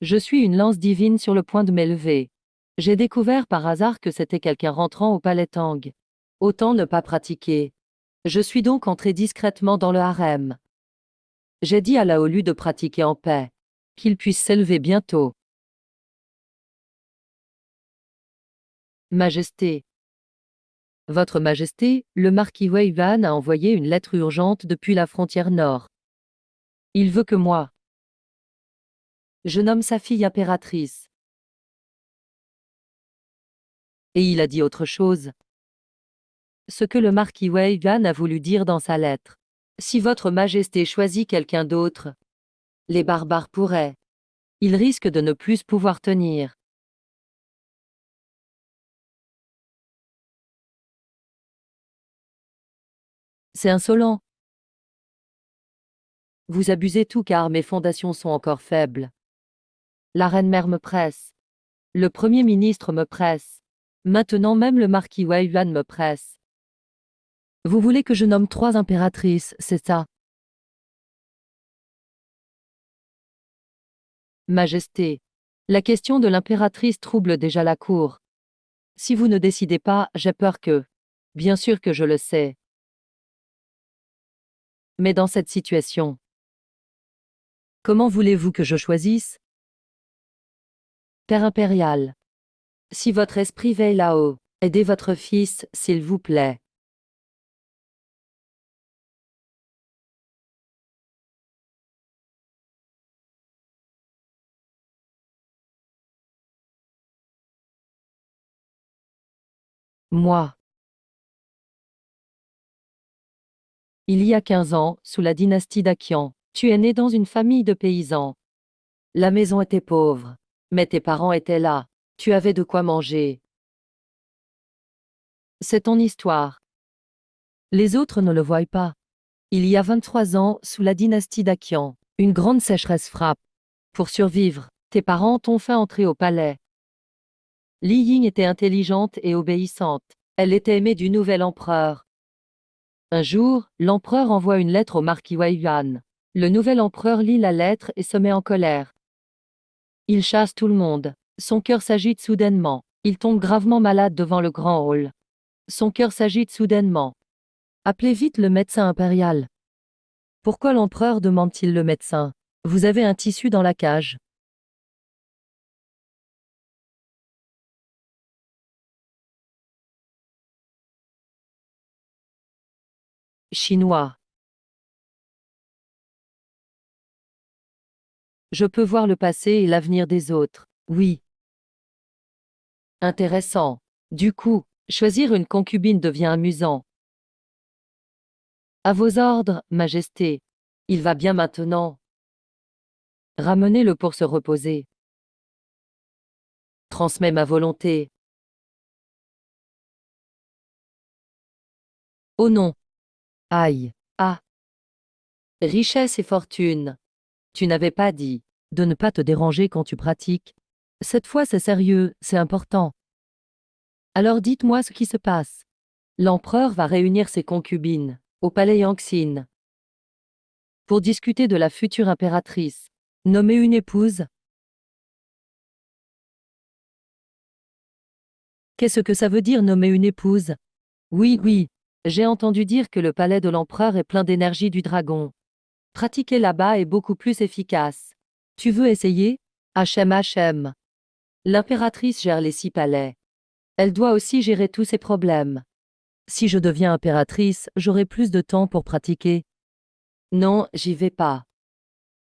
Je suis une lance divine sur le point de m'élever. J'ai découvert par hasard que c'était quelqu'un rentrant au palais Tang. Autant ne pas pratiquer. Je suis donc entré discrètement dans le harem. J'ai dit à Laolu de pratiquer en paix. Qu'il puisse s'élever bientôt. Majesté. Votre Majesté, le marquis Wei Yuan a envoyé une lettre urgente depuis la frontière nord. Il veut que moi. Je nomme sa fille impératrice. Et il a dit autre chose. Ce que le marquis Wei Yuan a voulu dire dans sa lettre. Si votre Majesté choisit quelqu'un d'autre, les barbares pourraient. Ils risquent de ne plus pouvoir tenir. C'est insolent. Vous abusez tout car mes fondations sont encore faibles. La reine-mère me presse. Le Premier ministre me presse. Maintenant même le marquis Wei Yuan me presse. Vous voulez que je nomme 3 impératrices, c'est ça? Majesté. La question de l'impératrice trouble déjà la cour. Si vous ne décidez pas, j'ai peur que... Bien sûr que je le sais. Mais dans cette situation, comment voulez-vous que je choisisse? Père impérial. Si votre esprit veille là-haut, aidez votre fils, s'il vous plaît. Moi. Il y a 15 ans, sous la dynastie d'Akian, tu es né dans une famille de paysans. La maison était pauvre. Mais tes parents étaient là. Tu avais de quoi manger. C'est ton histoire. Les autres ne le voient pas. Il y a 23 ans, sous la dynastie d'Akian, une grande sécheresse frappe. Pour survivre, tes parents t'ont fait entrer au palais. Li Ying était intelligente et obéissante. Elle était aimée du nouvel empereur. Un jour, l'empereur envoie une lettre au marquis Wei Yuan. Le nouvel empereur lit la lettre et se met en colère. Il chasse tout le monde. Son cœur s'agite soudainement. Il tombe gravement malade devant le grand hall. Son cœur s'agite soudainement. Appelez vite le médecin impérial. Pourquoi l'empereur demande-t-il le médecin? Vous avez un tissu dans la cage. Chinois. Je peux voir le passé et l'avenir des autres. Oui. Intéressant. Du coup, choisir une concubine devient amusant. À vos ordres, Majesté. Il va bien maintenant. Ramenez-le pour se reposer. Transmets ma volonté. Oh non. Aïe. Ah. Richesse et fortune. Tu n'avais pas dit de ne pas te déranger quand tu pratiques. Cette fois c'est sérieux, c'est important. Alors dites-moi ce qui se passe. L'empereur va réunir ses concubines au palais Yangxin pour discuter de la future impératrice. Nommer une épouse. Qu'est-ce que ça veut dire nommer une épouse? Oui, oui. J'ai entendu dire que le palais de l'empereur est plein d'énergie du dragon. Pratiquer là-bas est beaucoup plus efficace. Tu veux essayer? HM. L'impératrice gère les 6 palais. Elle doit aussi gérer tous ses problèmes. Si je deviens impératrice, j'aurai plus de temps pour pratiquer. Non, j'y vais pas.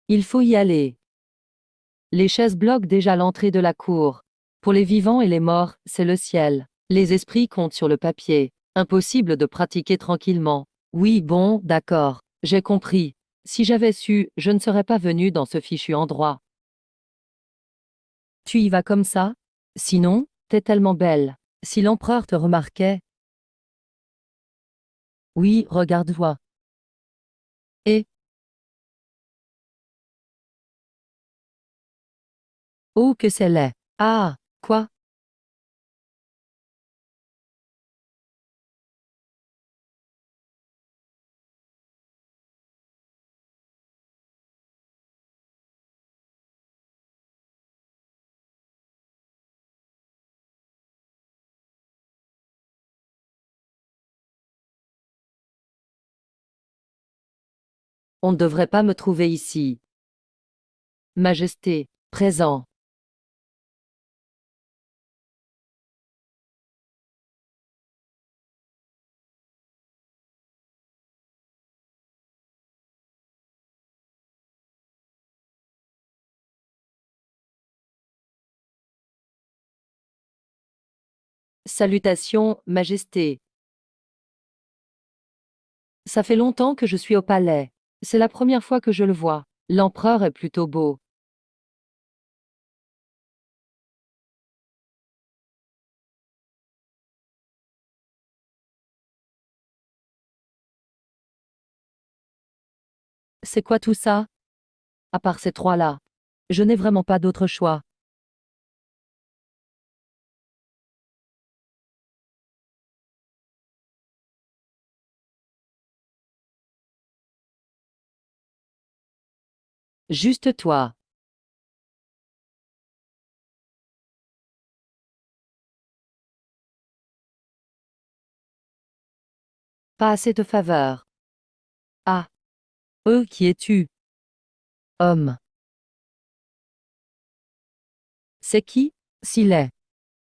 Il faut y aller. Les chaises bloquent déjà l'entrée de la cour. Pour les vivants et les morts, c'est le ciel. Les esprits comptent sur le papier. Impossible de pratiquer tranquillement. Oui, bon, d'accord. J'ai compris. Si j'avais su, je ne serais pas venu dans ce fichu endroit. Tu y vas comme ça? Sinon, t'es tellement belle. Si l'empereur te remarquait. Oui, regarde-toi. Et, oh que c'est laid. Ah, quoi? On ne devrait pas me trouver ici. Majesté, présent. Salutations, Majesté. Ça fait longtemps que je suis au palais. C'est la première fois que je le vois. L'empereur est plutôt beau. C'est quoi tout ça? À part ces trois-là. Je n'ai vraiment pas d'autre choix. Juste toi. Pas assez de faveur. Ah. Qui es-tu? Homme. C'est qui? S'il est.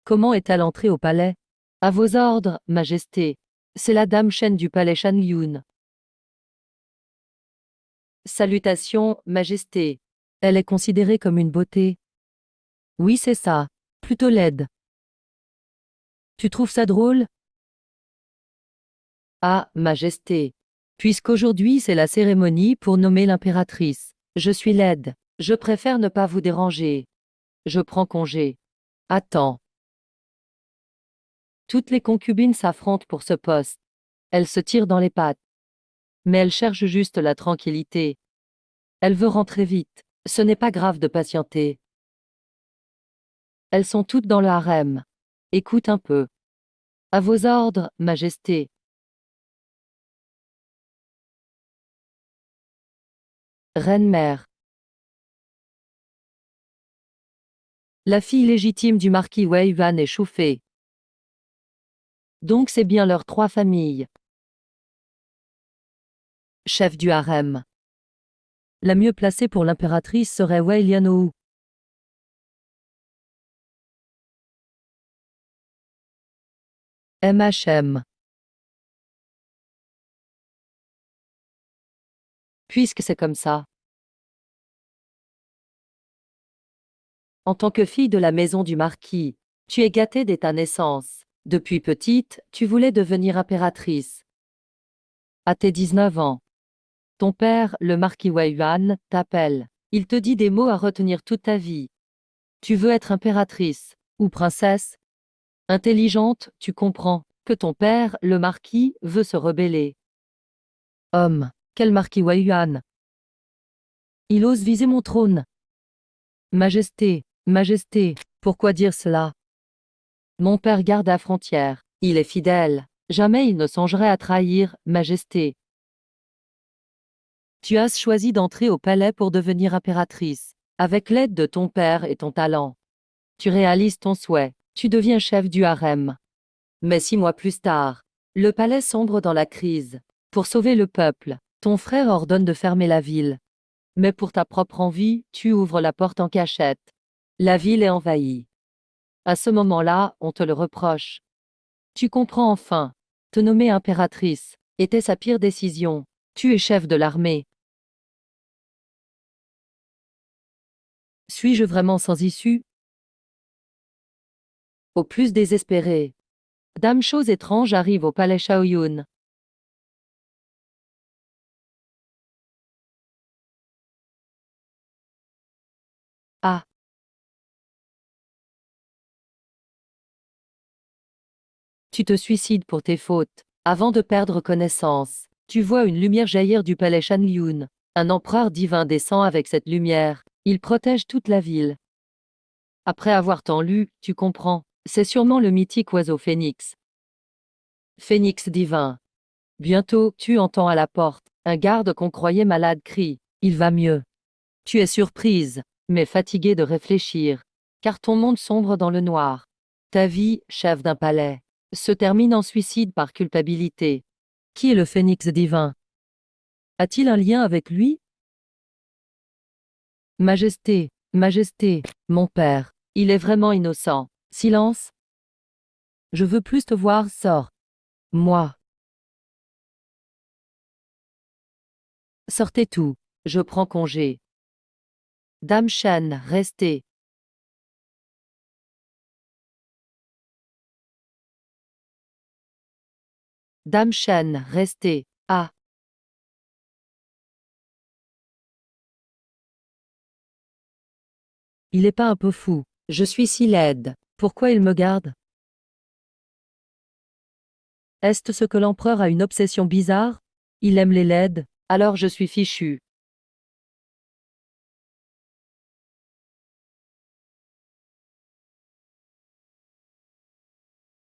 Comment est-elle entrée au palais? À vos ordres, Majesté. C'est la dame Shen du palais Shanlyun. Salutations, Majesté. Elle est considérée comme une beauté. Oui, c'est ça. Plutôt laide. Tu trouves ça drôle? Ah, Majesté. Puisqu'aujourd'hui c'est la cérémonie pour nommer l'impératrice. Je suis laide. Je préfère ne pas vous déranger. Je prends congé. Attends. Toutes les concubines s'affrontent pour ce poste. Elles se tirent dans les pattes. Mais elle cherche juste la tranquillité. Elle veut rentrer vite. Ce n'est pas grave de patienter. Elles sont toutes dans le harem. Écoute un peu. À vos ordres, Majesté. Reine-mère. La fille légitime du marquis Wei Yuan est chauffée. Donc c'est bien leurs trois familles. Chef du harem. La mieux placée pour l'impératrice serait Wei Lianhou. MHM. Puisque c'est comme ça. En tant que fille de la maison du marquis, tu es gâtée dès ta naissance. Depuis petite, tu voulais devenir impératrice. À tes 19 ans. Ton père, le marquis Wei Yuan, t'appelle. Il te dit des mots à retenir toute ta vie. Tu veux être impératrice, ou princesse. Intelligente, tu comprends que ton père, le marquis, veut se rebeller. Homme, quel marquis Wei Yuan? Il ose viser mon trône. Majesté, Majesté, pourquoi dire cela? Mon père garde la frontière. Il est fidèle. Jamais il ne songerait à trahir, Majesté. Tu as choisi d'entrer au palais pour devenir impératrice. Avec l'aide de ton père et ton talent. Tu réalises ton souhait. Tu deviens chef du harem. Mais 6 mois plus tard, le palais sombre dans la crise. Pour sauver le peuple, ton frère ordonne de fermer la ville. Mais pour ta propre envie, tu ouvres la porte en cachette. La ville est envahie. À ce moment-là, on te le reproche. Tu comprends enfin. Te nommer impératrice était sa pire décision. Tu es chef de l'armée. Suis-je vraiment sans issue? Au plus désespéré. Dame chose étrange arrive au palais Shaoyun. Ah. Tu te suicides pour tes fautes. Avant de perdre connaissance, tu vois une lumière jaillir du palais Shanlyun. Un empereur divin descend avec cette lumière. Il protège toute la ville. Après avoir tant lu, tu comprends. C'est sûrement le mythique oiseau phénix. Phénix divin. Bientôt, tu entends à la porte. Un garde qu'on croyait malade crie. Il va mieux. Tu es surprise, mais fatiguée de réfléchir. Car ton monde sombre dans le noir. Ta vie, chef d'un palais, se termine en suicide par culpabilité. Qui est le phénix divin? A-t-il un lien avec lui? Majesté, Majesté, mon père, il est vraiment innocent. Silence. Je veux plus te voir, sors. Moi. Sortez tout. Je prends congé. Dame Shen, restez. Dame Shen, restez. Ah. Il est pas un peu fou. Je suis si laide. Pourquoi il me garde? Est-ce ce que l'empereur a une obsession bizarre? Il aime les laides, alors je suis fichu.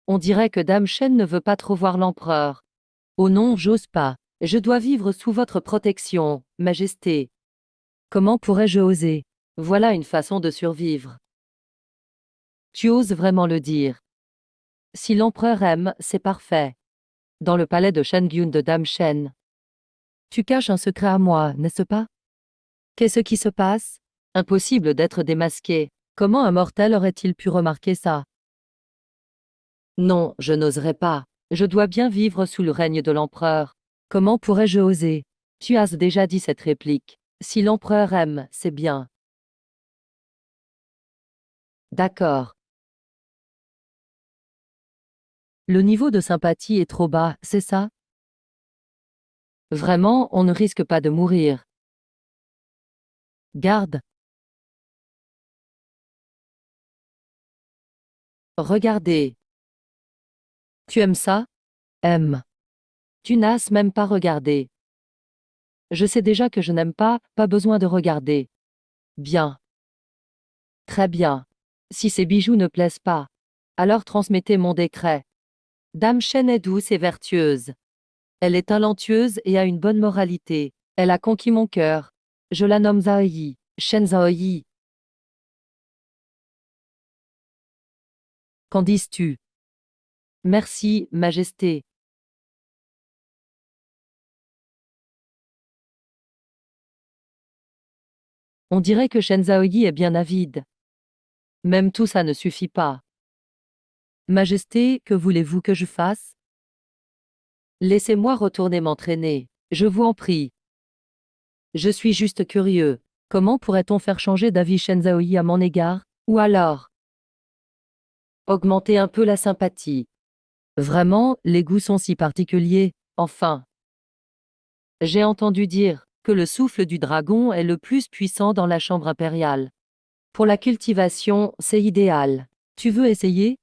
On dirait que Dame Shen ne veut pas trop voir l'empereur. Oh non, j'ose pas. Je dois vivre sous votre protection, Majesté. Comment pourrais-je oser? Voilà une façon de survivre. Tu oses vraiment le dire. Si l'empereur aime, c'est parfait. Dans le palais de Shengyun de Dame Shen. Tu caches un secret à moi, n'est-ce pas? Qu'est-ce qui se passe? Impossible d'être démasqué. Comment un mortel aurait-il pu remarquer ça? Non, je n'oserais pas. Je dois bien vivre sous le règne de l'empereur. Comment pourrais-je oser? Tu as déjà dit cette réplique. Si l'empereur aime, c'est bien. D'accord. Le niveau de sympathie est trop bas, c'est ça? Vraiment, on ne risque pas de mourir. Garde. Regardez. Tu aimes ça? Aime. Tu n'as même pas regardé. Je sais déjà que je n'aime pas, pas besoin de regarder. Bien. Très bien. Si ces bijoux ne plaisent pas, alors transmettez mon décret. Dame Shen est douce et vertueuse. Elle est talentueuse et a une bonne moralité. Elle a conquis mon cœur. Je la nomme Zhaoyi, Shen Zhaoyi. Qu'en dis-tu? Merci, Majesté. On dirait que Shen Zhaoyi est bien avide. Même tout ça ne suffit pas. Majesté, que voulez-vous que je fasse? Laissez-moi retourner m'entraîner. Je vous en prie. Je suis juste curieux. Comment pourrait-on faire changer d'avis Shen Zhaoyi à mon égard? Ou alors, augmenter un peu la sympathie. Vraiment, les goûts sont si particuliers, enfin. J'ai entendu dire que le souffle du dragon est le plus puissant dans la chambre impériale. Pour la cultivation, c'est idéal. Tu veux essayer?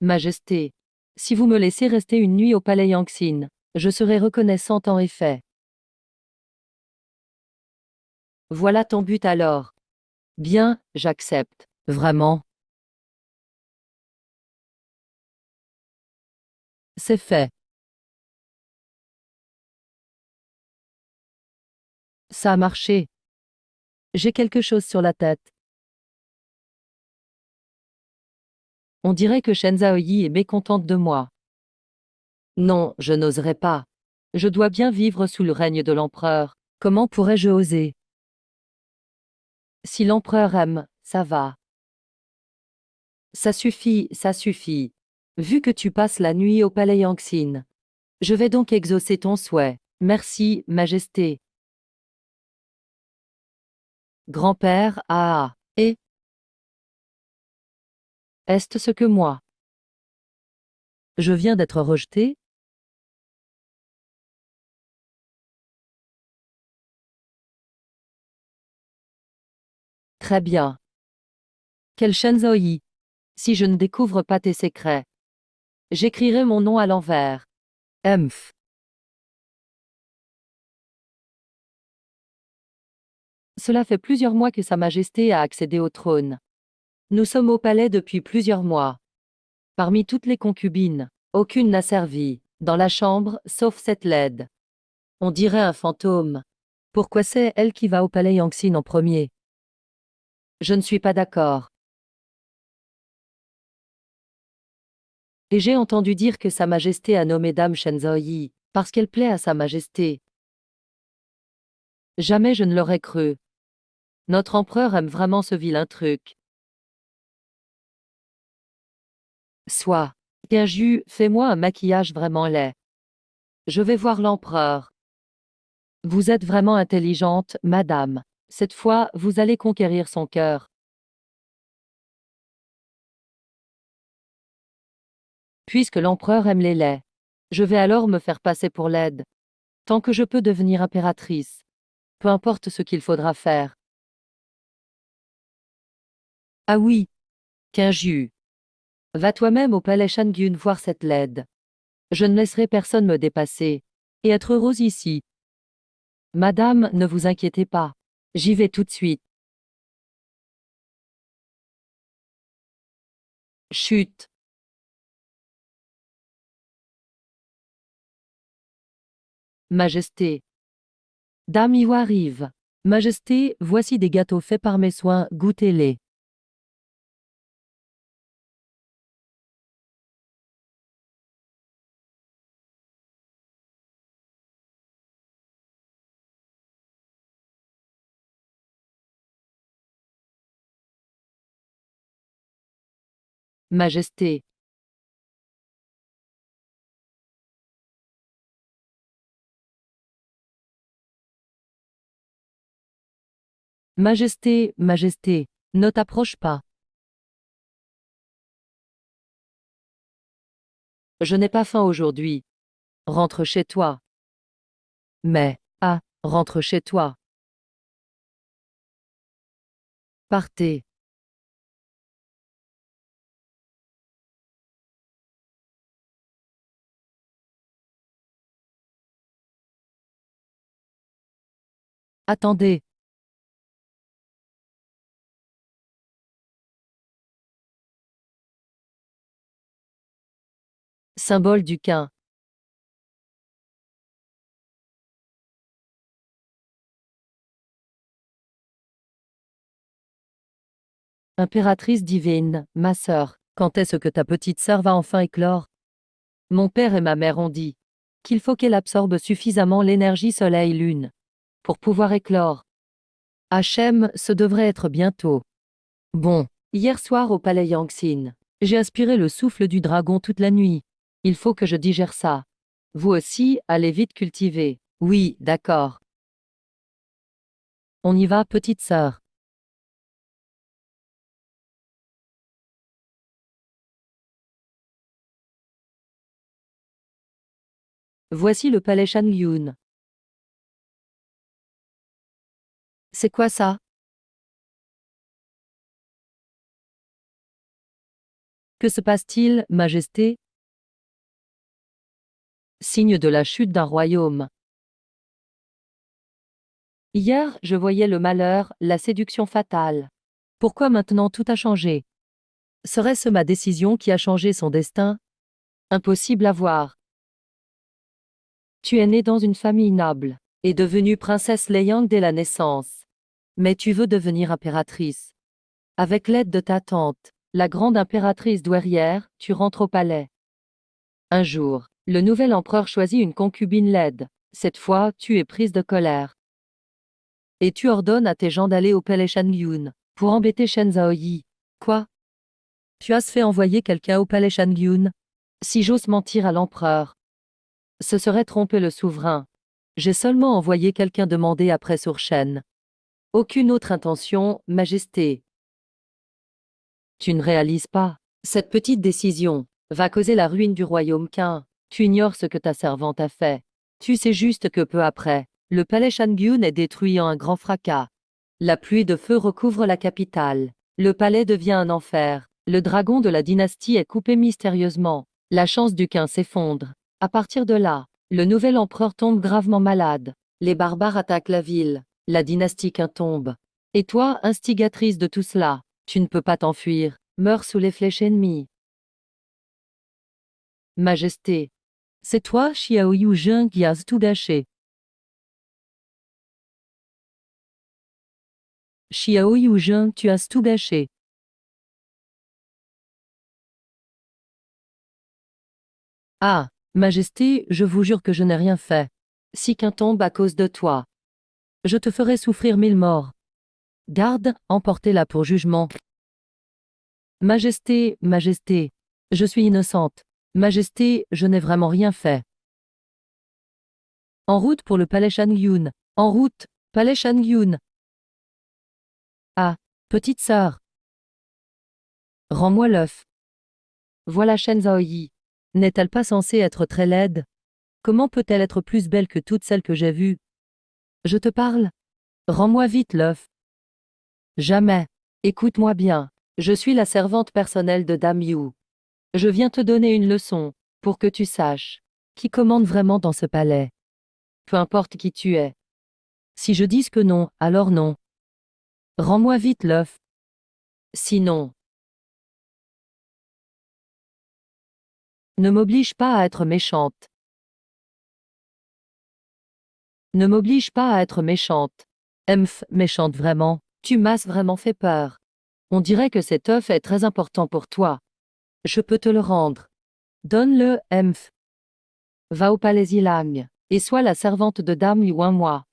Majesté, si vous me laissez rester une nuit au palais Yangxin, je serai reconnaissante en effet. Voilà ton but alors. Bien, j'accepte. Vraiment. C'est fait. Ça a marché. J'ai quelque chose sur la tête. On dirait que Shen Zhaoyi est mécontente de moi. Non, je n'oserais pas. Je dois bien vivre sous le règne de l'empereur. Comment pourrais-je oser? Si l'empereur aime, ça va. Ça suffit, ça suffit. Vu que tu passes la nuit au palais Yangxin, je vais donc exaucer ton souhait. Merci, Majesté. Grand-père, ah, et est-ce ce que moi? Je viens d'être rejeté? Très bien. Quel Shenzoi? Si je ne découvre pas tes secrets, j'écrirai mon nom à l'envers. Emph. Cela fait plusieurs mois que Sa Majesté a accédé au trône. Nous sommes au palais depuis plusieurs mois. Parmi toutes les concubines, aucune n'a servi, dans la chambre, sauf cette laide. On dirait un fantôme. Pourquoi c'est elle qui va au palais Yangxin en premier? Je ne suis pas d'accord. Et j'ai entendu dire que Sa Majesté a nommé Dame Shenzhouyi, parce qu'elle plaît à Sa Majesté. Jamais je ne l'aurais cru. Notre empereur aime vraiment ce vilain truc. Soit. Kinju, fais-moi un maquillage vraiment laid. Je vais voir l'empereur. Vous êtes vraiment intelligente, madame. Cette fois, vous allez conquérir son cœur. Puisque l'empereur aime les laits, je vais alors me faire passer pour laide. Tant que je peux devenir impératrice. Peu importe ce qu'il faudra faire. Ah oui, Kinju. Va toi-même au palais Shangyun voir cette laide. Je ne laisserai personne me dépasser. Et être heureuse ici. Madame, ne vous inquiétez pas. J'y vais tout de suite. Chut. Majesté. Dame Iwa arrive. Majesté, voici des gâteaux faits par mes soins, goûtez-les. Majesté. Majesté, Majesté, ne t'approche pas. Je n'ai pas faim aujourd'hui. Rentre chez toi. Mais, ah, rentre chez toi. Partez. Attendez. Symbole du Qin. Impératrice divine, ma sœur, quand est-ce que ta petite sœur va enfin éclore? Mon père et ma mère ont dit qu'il faut qu'elle absorbe suffisamment l'énergie soleil-lune pour pouvoir éclore. Hachem, ce devrait être bientôt. Bon, hier soir au palais Yangtze, j'ai aspiré le souffle du dragon toute la nuit. Il faut que je digère ça. Vous aussi, allez vite cultiver. Oui, d'accord. On y va, petite sœur. Voici le palais Shangyun. C'est quoi ça? Que se passe-t-il, Majesté? Signe de la chute d'un royaume. Hier, je voyais le malheur, la séduction fatale. Pourquoi maintenant tout a changé? Serait-ce ma décision qui a changé son destin? Impossible à voir. Tu es née dans une famille noble, et devenue princesse Leiyang dès la naissance. Mais tu veux devenir impératrice. Avec l'aide de ta tante, la grande impératrice douairière, tu rentres au palais. Un jour, le nouvel empereur choisit une concubine laide. Cette fois, tu es prise de colère. Et tu ordonnes à tes gens d'aller au palais Shangyun pour embêter Shen Zhaoyi. Quoi? Tu as fait envoyer quelqu'un au palais Shangyun? Si j'ose mentir à l'empereur, ce serait tromper le souverain. J'ai seulement envoyé quelqu'un demander après sur Shen. Aucune autre intention, Majesté. Tu ne réalises pas. Cette petite décision va causer la ruine du royaume Qin. Tu ignores ce que ta servante a fait. Tu sais juste que peu après, le palais Shangyun est détruit en un grand fracas. La pluie de feu recouvre la capitale. Le palais devient un enfer. Le dragon de la dynastie est coupé mystérieusement. La chance du Qin s'effondre. À partir de là, le nouvel empereur tombe gravement malade. Les barbares attaquent la ville. La dynastie Qin tombe. Et toi, instigatrice de tout cela, tu ne peux pas t'enfuir. Meurs sous les flèches ennemies. Majesté. C'est toi, Xiao Yuzheng, qui as tout gâché. Xiao Yuzheng, tu as tout gâché. Ah, Majesté, je vous jure que je n'ai rien fait. Si qu'un tombe à cause de toi. Je te ferai souffrir 1000 morts. Garde, emportez-la pour jugement. Majesté, Majesté, je suis innocente. Majesté, je n'ai vraiment rien fait. En route pour le palais Shangyun. En route, palais Shangyun. Ah, petite sœur. Rends-moi l'œuf. Voilà Shen Zhaoyi. N'est-elle pas censée être très laide? Comment peut-elle être plus belle que toutes celles que j'ai vues? Je te parle. Rends-moi vite l'œuf. Jamais. Écoute-moi bien. Je suis la servante personnelle de Dame Yu. Je viens te donner une leçon, pour que tu saches qui commande vraiment dans ce palais. Peu importe qui tu es. Si je dis que non, alors non. Rends-moi vite l'œuf. Sinon, ne m'oblige pas à être méchante. Ne m'oblige pas à être méchante. Méchante vraiment. Tu m'as vraiment fait peur. On dirait que cet œuf est très important pour toi. Je peux te le rendre. Donne-le, Emph. Va au palais Ilang, et sois la servante de Dame Yu un mois.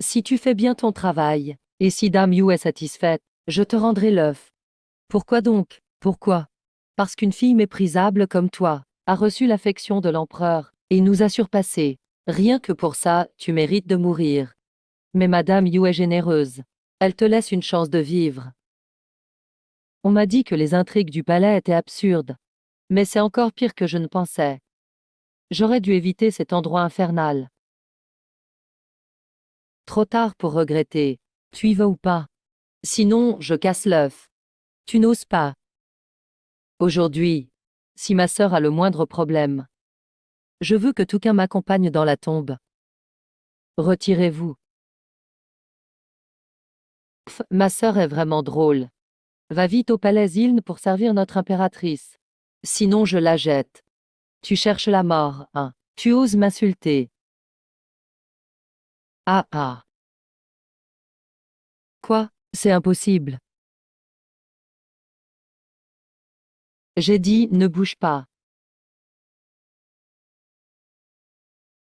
Si tu fais bien ton travail, et si Dame Yu est satisfaite, je te rendrai l'œuf. Pourquoi donc? Pourquoi? Parce qu'une fille méprisable comme toi a reçu l'affection de l'empereur, et nous a surpassés. Rien que pour ça, tu mérites de mourir. Mais Madame Yu est généreuse. Elle te laisse une chance de vivre. On m'a dit que les intrigues du palais étaient absurdes. Mais c'est encore pire que je ne pensais. J'aurais dû éviter cet endroit infernal. Trop tard pour regretter. Tu y vas ou pas? Sinon, je casse l'œuf. Tu n'oses pas. Aujourd'hui, si ma sœur a le moindre problème, je veux que Touquin m'accompagne dans la tombe. Retirez-vous. Ma sœur est vraiment drôle. Va vite au palais Iln pour servir notre impératrice. Sinon je la jette. Tu cherches la mort, hein. Tu oses m'insulter. Ah ah. Quoi? C'est impossible. J'ai dit, ne bouge pas.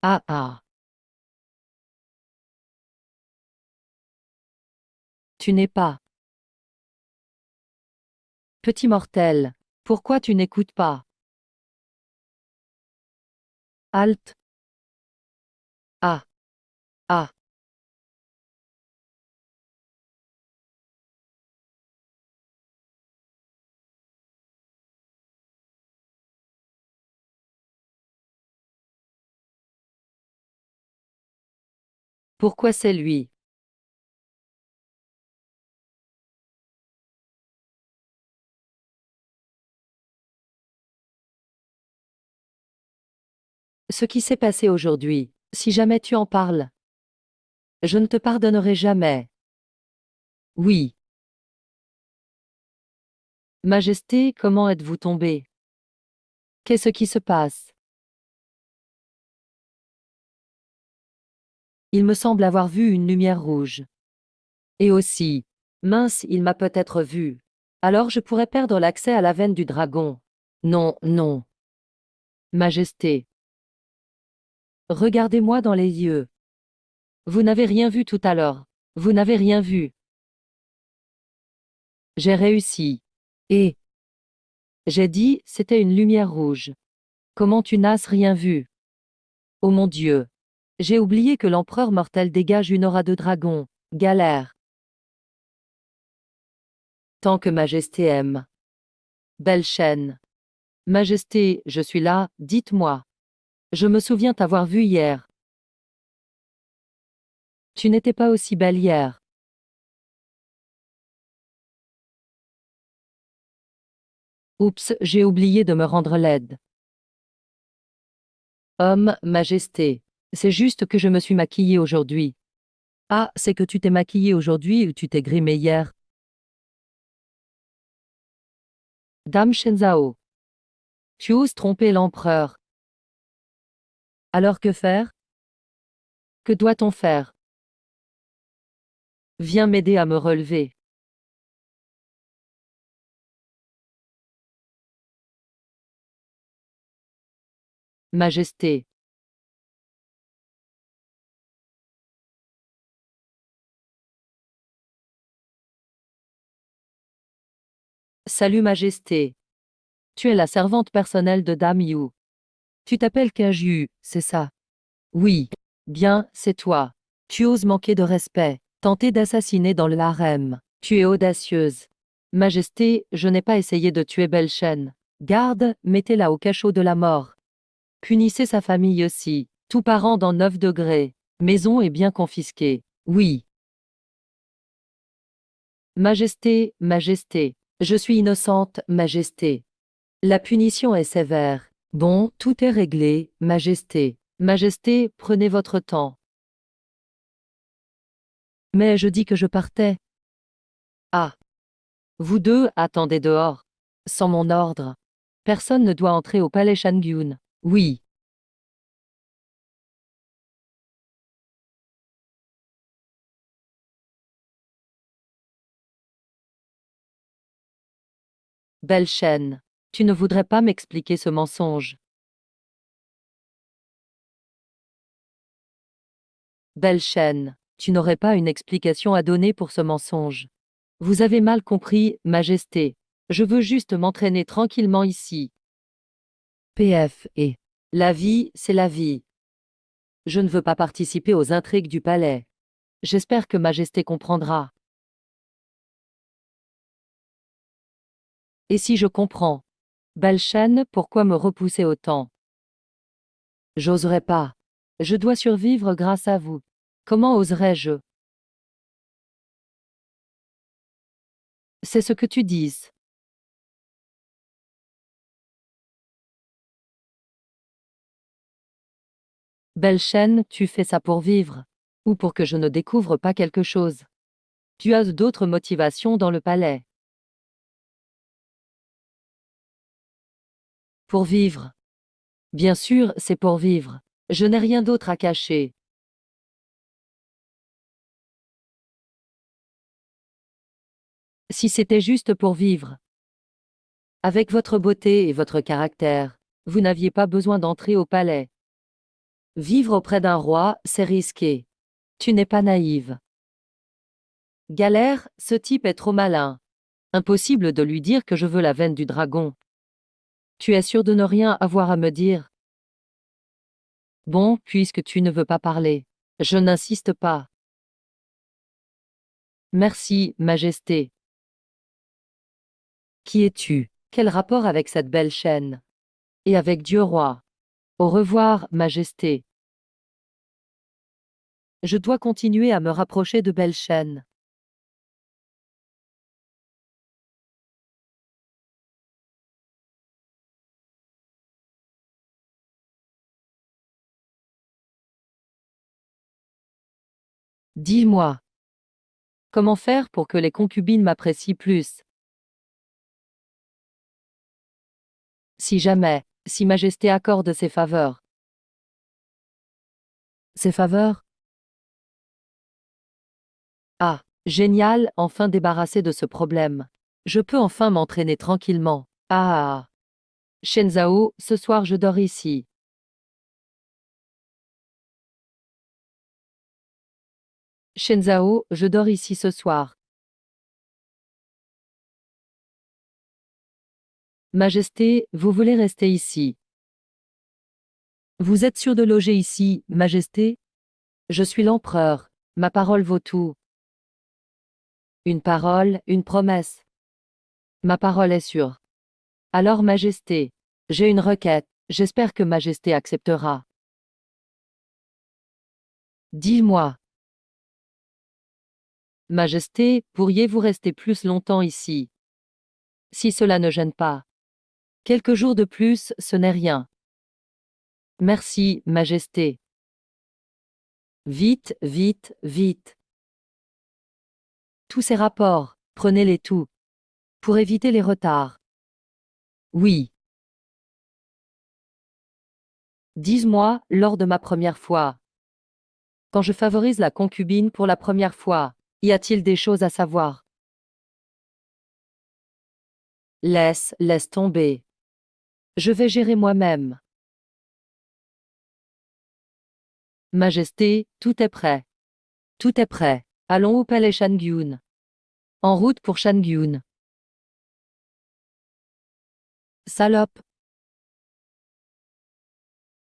Ah ah. Tu n'es pas. Petit mortel. Pourquoi tu n'écoutes pas? Halte. Ah. Ah. Pourquoi c'est lui? Ce qui s'est passé aujourd'hui, si jamais tu en parles, je ne te pardonnerai jamais. Oui. Majesté, comment êtes-vous tombée? Qu'est-ce qui se passe? Il me semble avoir vu une lumière rouge. Et aussi, mince, il m'a peut-être vu. Alors je pourrais perdre l'accès à la veine du dragon. Non, non. Majesté. Regardez-moi dans les yeux. Vous n'avez rien vu tout à l'heure. Vous n'avez rien vu. J'ai réussi. Et j'ai dit, c'était une lumière rouge. Comment tu n'as rien vu? Oh mon Dieu. J'ai oublié que l'empereur mortel dégage une aura de dragon. Galère. Tant que Majesté aime. Belle chaîne. Majesté, je suis là, dites-moi. Je me souviens t'avoir vu hier. Tu n'étais pas aussi belle hier. Oups, j'ai oublié de me rendre laide. Homme, Majesté. C'est juste que je me suis maquillée aujourd'hui. Ah, c'est que tu t'es maquillée aujourd'hui ou tu t'es grimée hier. Dame Shenzhao. Tu oses tromper l'empereur. Alors que faire? Que doit-on faire? Viens m'aider à me relever. Majesté. Salut Majesté. Tu es la servante personnelle de Dame Yu. Tu t'appelles Kaju, c'est ça? Oui. Bien, c'est toi. Tu oses manquer de respect, tenter d'assassiner dans le harem. Tu es audacieuse. Majesté, je n'ai pas essayé de tuer Belchen. Garde, mettez-la au cachot de la mort. Punissez sa famille aussi. Tout parent dans 9 degrés. Maison est bien confisquée. Oui. Majesté, Majesté. Je suis innocente, Majesté. La punition est sévère. Bon, tout est réglé, Majesté. Majesté, prenez votre temps. Mais je dis que je partais. Ah. Vous deux, attendez dehors. Sans mon ordre. Personne ne doit entrer au palais Shangyun. Oui. Belchen. Tu ne voudrais pas m'expliquer ce mensonge. Belchen. Tu n'aurais pas une explication à donner pour ce mensonge. Vous avez mal compris, Majesté. Je veux juste m'entraîner tranquillement ici. PF et la vie, c'est la vie. Je ne veux pas participer aux intrigues du palais. J'espère que Majesté comprendra. Et si je comprends? Belchen, pourquoi me repousser autant? J'oserais pas. Je dois survivre grâce à vous. Comment oserais-je? C'est ce que tu dises. Belchen, tu fais ça pour vivre. Ou pour que je ne découvre pas quelque chose. Tu as d'autres motivations dans le palais. Pour vivre. Bien sûr, c'est pour vivre. Je n'ai rien d'autre à cacher. Si c'était juste pour vivre. Avec votre beauté et votre caractère, vous n'aviez pas besoin d'entrer au palais. Vivre auprès d'un roi, c'est risqué. Tu n'es pas naïve. Galère, ce type est trop malin. Impossible de lui dire que je veux la veine du dragon. Tu es sûr de ne rien avoir à me dire? Bon, puisque tu ne veux pas parler. Je n'insiste pas. Merci, Majesté. Qui es-tu? Quel rapport avec cette belle chaîne? Et avec Dieu roi? Au revoir, Majesté. Je dois continuer à me rapprocher de Belchen. Dis-moi. Comment faire pour que les concubines m'apprécient plus? Si jamais, si Majesté accorde ses faveurs. Ses faveurs? Ah, génial, enfin débarrassé de ce problème. Je peux enfin m'entraîner tranquillement. Ah. Shenzhao, ce soir je dors ici. Shenzhao, je dors ici ce soir. Majesté, vous voulez rester ici? Vous êtes sûr de loger ici, Majesté? Je suis l'empereur. Ma parole vaut tout. Une parole, une promesse. Ma parole est sûre. Alors, Majesté, j'ai une requête. J'espère que Majesté acceptera. Dis-moi. Majesté, pourriez-vous rester plus longtemps ici? Si cela ne gêne pas. Quelques jours de plus, ce n'est rien. Merci, Majesté. Vite, vite, vite. Tous ces rapports, prenez-les tous. Pour éviter les retards. Oui. Dis-moi, lors de ma première fois. Quand je favorise la concubine pour la première fois, y a-t-il des choses à savoir? Laisse tomber. Je vais gérer moi-même. Majesté, tout est prêt. Tout est prêt. Allons au palais Shangyun. En route pour Shangyun. Salope!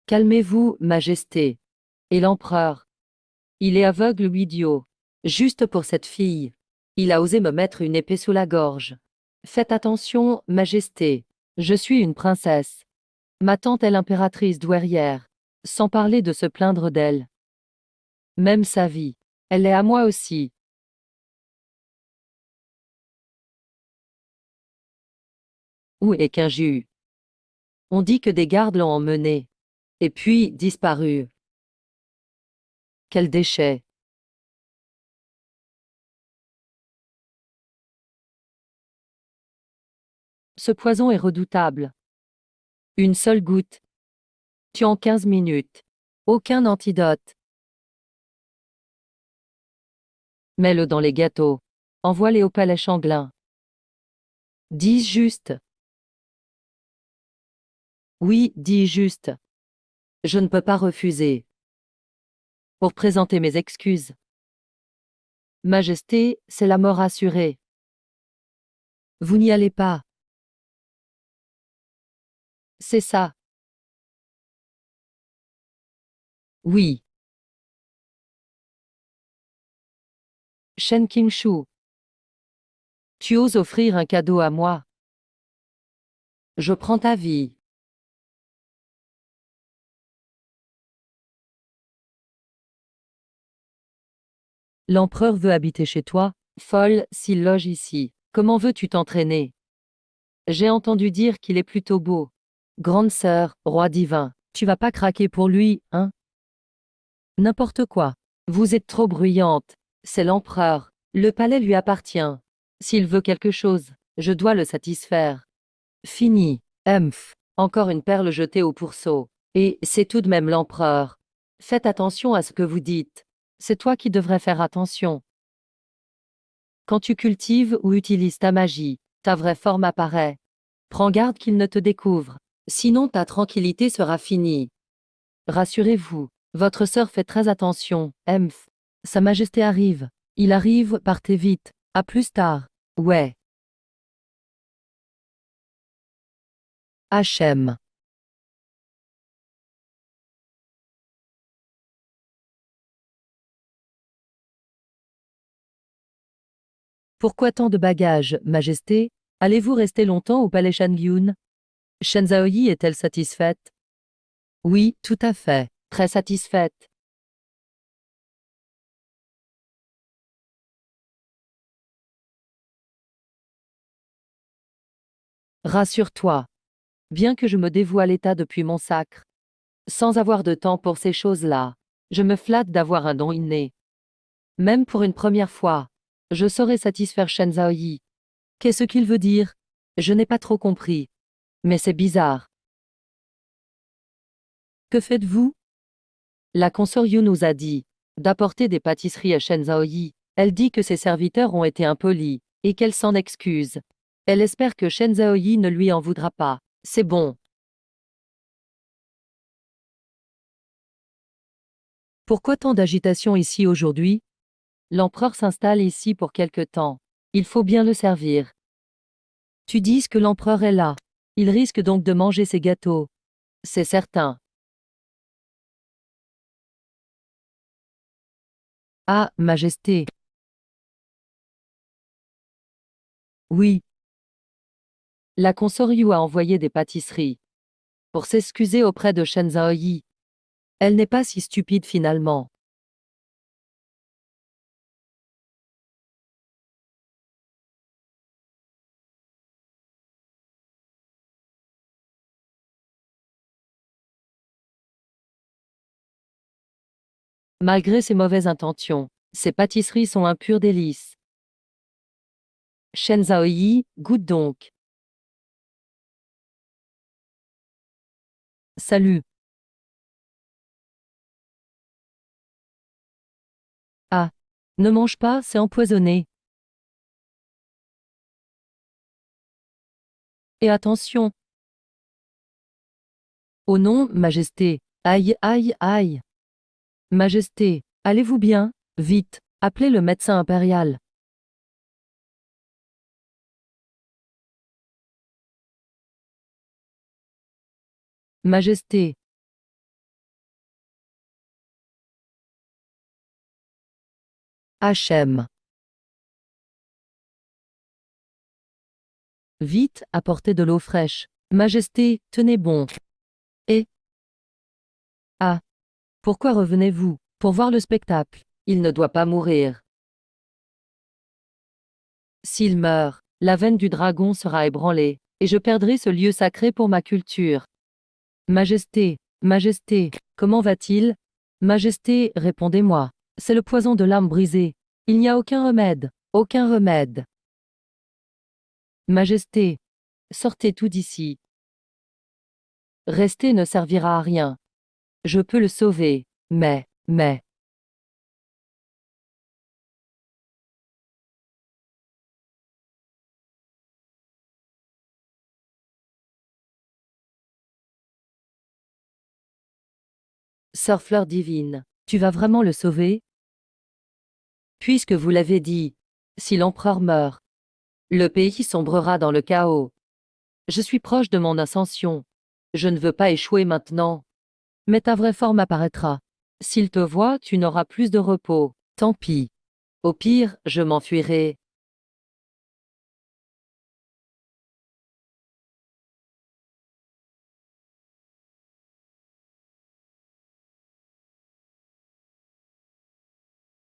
Calmez-vous, Majesté. Et l'empereur? Il est aveugle ou idiot? Juste pour cette fille. Il a osé me mettre une épée sous la gorge. Faites attention, Majesté. Je suis une princesse. Ma tante est l'impératrice douairière. Sans parler de se plaindre d'elle. Même sa vie. Elle est à moi aussi. Où est qu'un On dit que des gardes l'ont emmené. Et puis, disparu. Quel déchet. Ce poison est redoutable. Une seule goutte. Tue en 15 minutes. Aucun antidote. Mets-le dans les gâteaux. Envoie-les au palais Changlin. Dis juste. Oui, dis juste. Je ne peux pas refuser. Pour présenter mes excuses. Majesté, c'est la mort assurée. Vous n'y allez pas. C'est ça. Oui. Shen Qingshu. Tu oses offrir un cadeau à moi. Je prends ta vie. L'empereur veut habiter chez toi, folle, s'il loge ici. Comment veux-tu t'entraîner? J'ai entendu dire qu'il est plutôt beau. Grande sœur, roi divin, tu vas pas craquer pour lui, hein? N'importe quoi. Vous êtes trop bruyante. C'est l'empereur. Le palais lui appartient. S'il veut quelque chose, je dois le satisfaire. Fini. Emph. Encore une perle jetée au pourceau. Et c'est tout de même l'empereur. Faites attention à ce que vous dites. C'est toi qui devrais faire attention. Quand tu cultives ou utilises ta magie, ta vraie forme apparaît. Prends garde qu'il ne te découvre. Sinon ta tranquillité sera finie. Rassurez-vous, votre sœur fait très attention, Emph. Sa Majesté arrive. Il arrive, partez vite. À plus tard. Ouais. HM. Pourquoi tant de bagages, Majesté? Allez-vous rester longtemps au palais Shangyun? Shen Zhaoyi est-elle satisfaite? Oui, tout à fait. Très satisfaite. Rassure-toi. Bien que je me dévoue à l'État depuis mon sacre, sans avoir de temps pour ces choses-là, je me flatte d'avoir un don inné. Même pour une première fois, je saurais satisfaire Shen Zhaoyi. Qu'est-ce qu'il veut dire? Je n'ai pas trop compris. Mais c'est bizarre. Que faites-vous? La consort Yu nous a dit d'apporter des pâtisseries à Shen Zhaoyi. Elle dit que ses serviteurs ont été impolis, et qu'elle s'en excuse. Elle espère que Shen Zhaoyi ne lui en voudra pas. C'est bon. Pourquoi tant d'agitation ici aujourd'hui? L'empereur s'installe ici pour quelque temps. Il faut bien le servir. Tu dis que l'empereur est là. Il risque donc de manger ses gâteaux. C'est certain. Ah, Majesté. Oui. La consort Yu a envoyé des pâtisseries. Pour s'excuser auprès de Shen Zhaoyi. Elle n'est pas si stupide finalement. Malgré ses mauvaises intentions, ces pâtisseries sont un pur délice. Shen Zhaoyi, goûte donc. Salut. Ah. Ne mange pas, c'est empoisonné. Et attention. Oh non, Majesté. Aïe, aïe, aïe. Majesté, allez-vous bien? Vite, appelez le médecin impérial. Majesté. HM. Vite, apportez de l'eau fraîche. Majesté, tenez bon. Et ah, pourquoi revenez-vous? Pour voir le spectacle. Il ne doit pas mourir. S'il meurt, la veine du dragon sera ébranlée, et je perdrai ce lieu sacré pour ma culture. Majesté, Majesté, comment va-t-il? Majesté, répondez-moi. C'est le poison de l'âme brisée. Il n'y a aucun remède, aucun remède. Majesté, sortez tout d'ici. Rester ne servira à rien. Je peux le sauver, mais. Sœur Fleur divine, tu vas vraiment le sauver? Puisque vous l'avez dit, si l'empereur meurt, le pays sombrera dans le chaos. Je suis proche de mon ascension. Je ne veux pas échouer maintenant. Mais ta vraie forme apparaîtra. S'il te voit, tu n'auras plus de repos. Tant pis. Au pire, je m'enfuirai.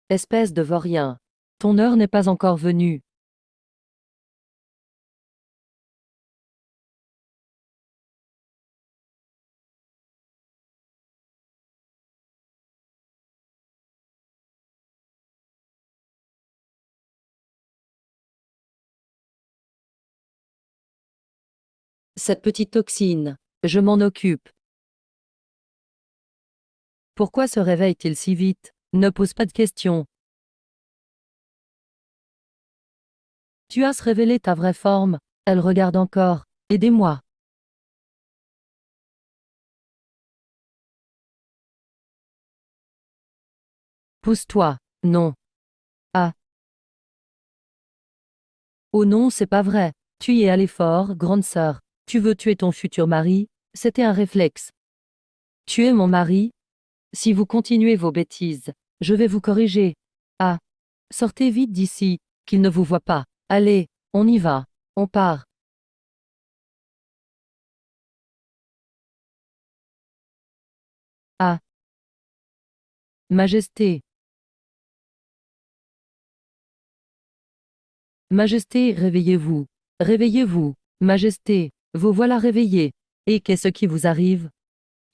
Espèce de vaurien. Ton heure n'est pas encore venue. Cette petite toxine, je m'en occupe. Pourquoi se réveille-t-il si vite? Ne pose pas de questions. Tu as révélé ta vraie forme. Elle regarde encore. Aidez-moi. Pousse-toi. Non. Ah. Oh non, c'est pas vrai. Tu y es allée fort, grande sœur. Tu veux tuer ton futur mari? C'était un réflexe. Tuer mon mari? Si vous continuez vos bêtises, je vais vous corriger. Ah. Sortez vite d'ici, qu'il ne vous voie pas. Allez, on y va. On part. Ah. Majesté. Majesté, réveillez-vous. Réveillez-vous. Majesté, vous voilà réveillé. Et qu'est-ce qui vous arrive?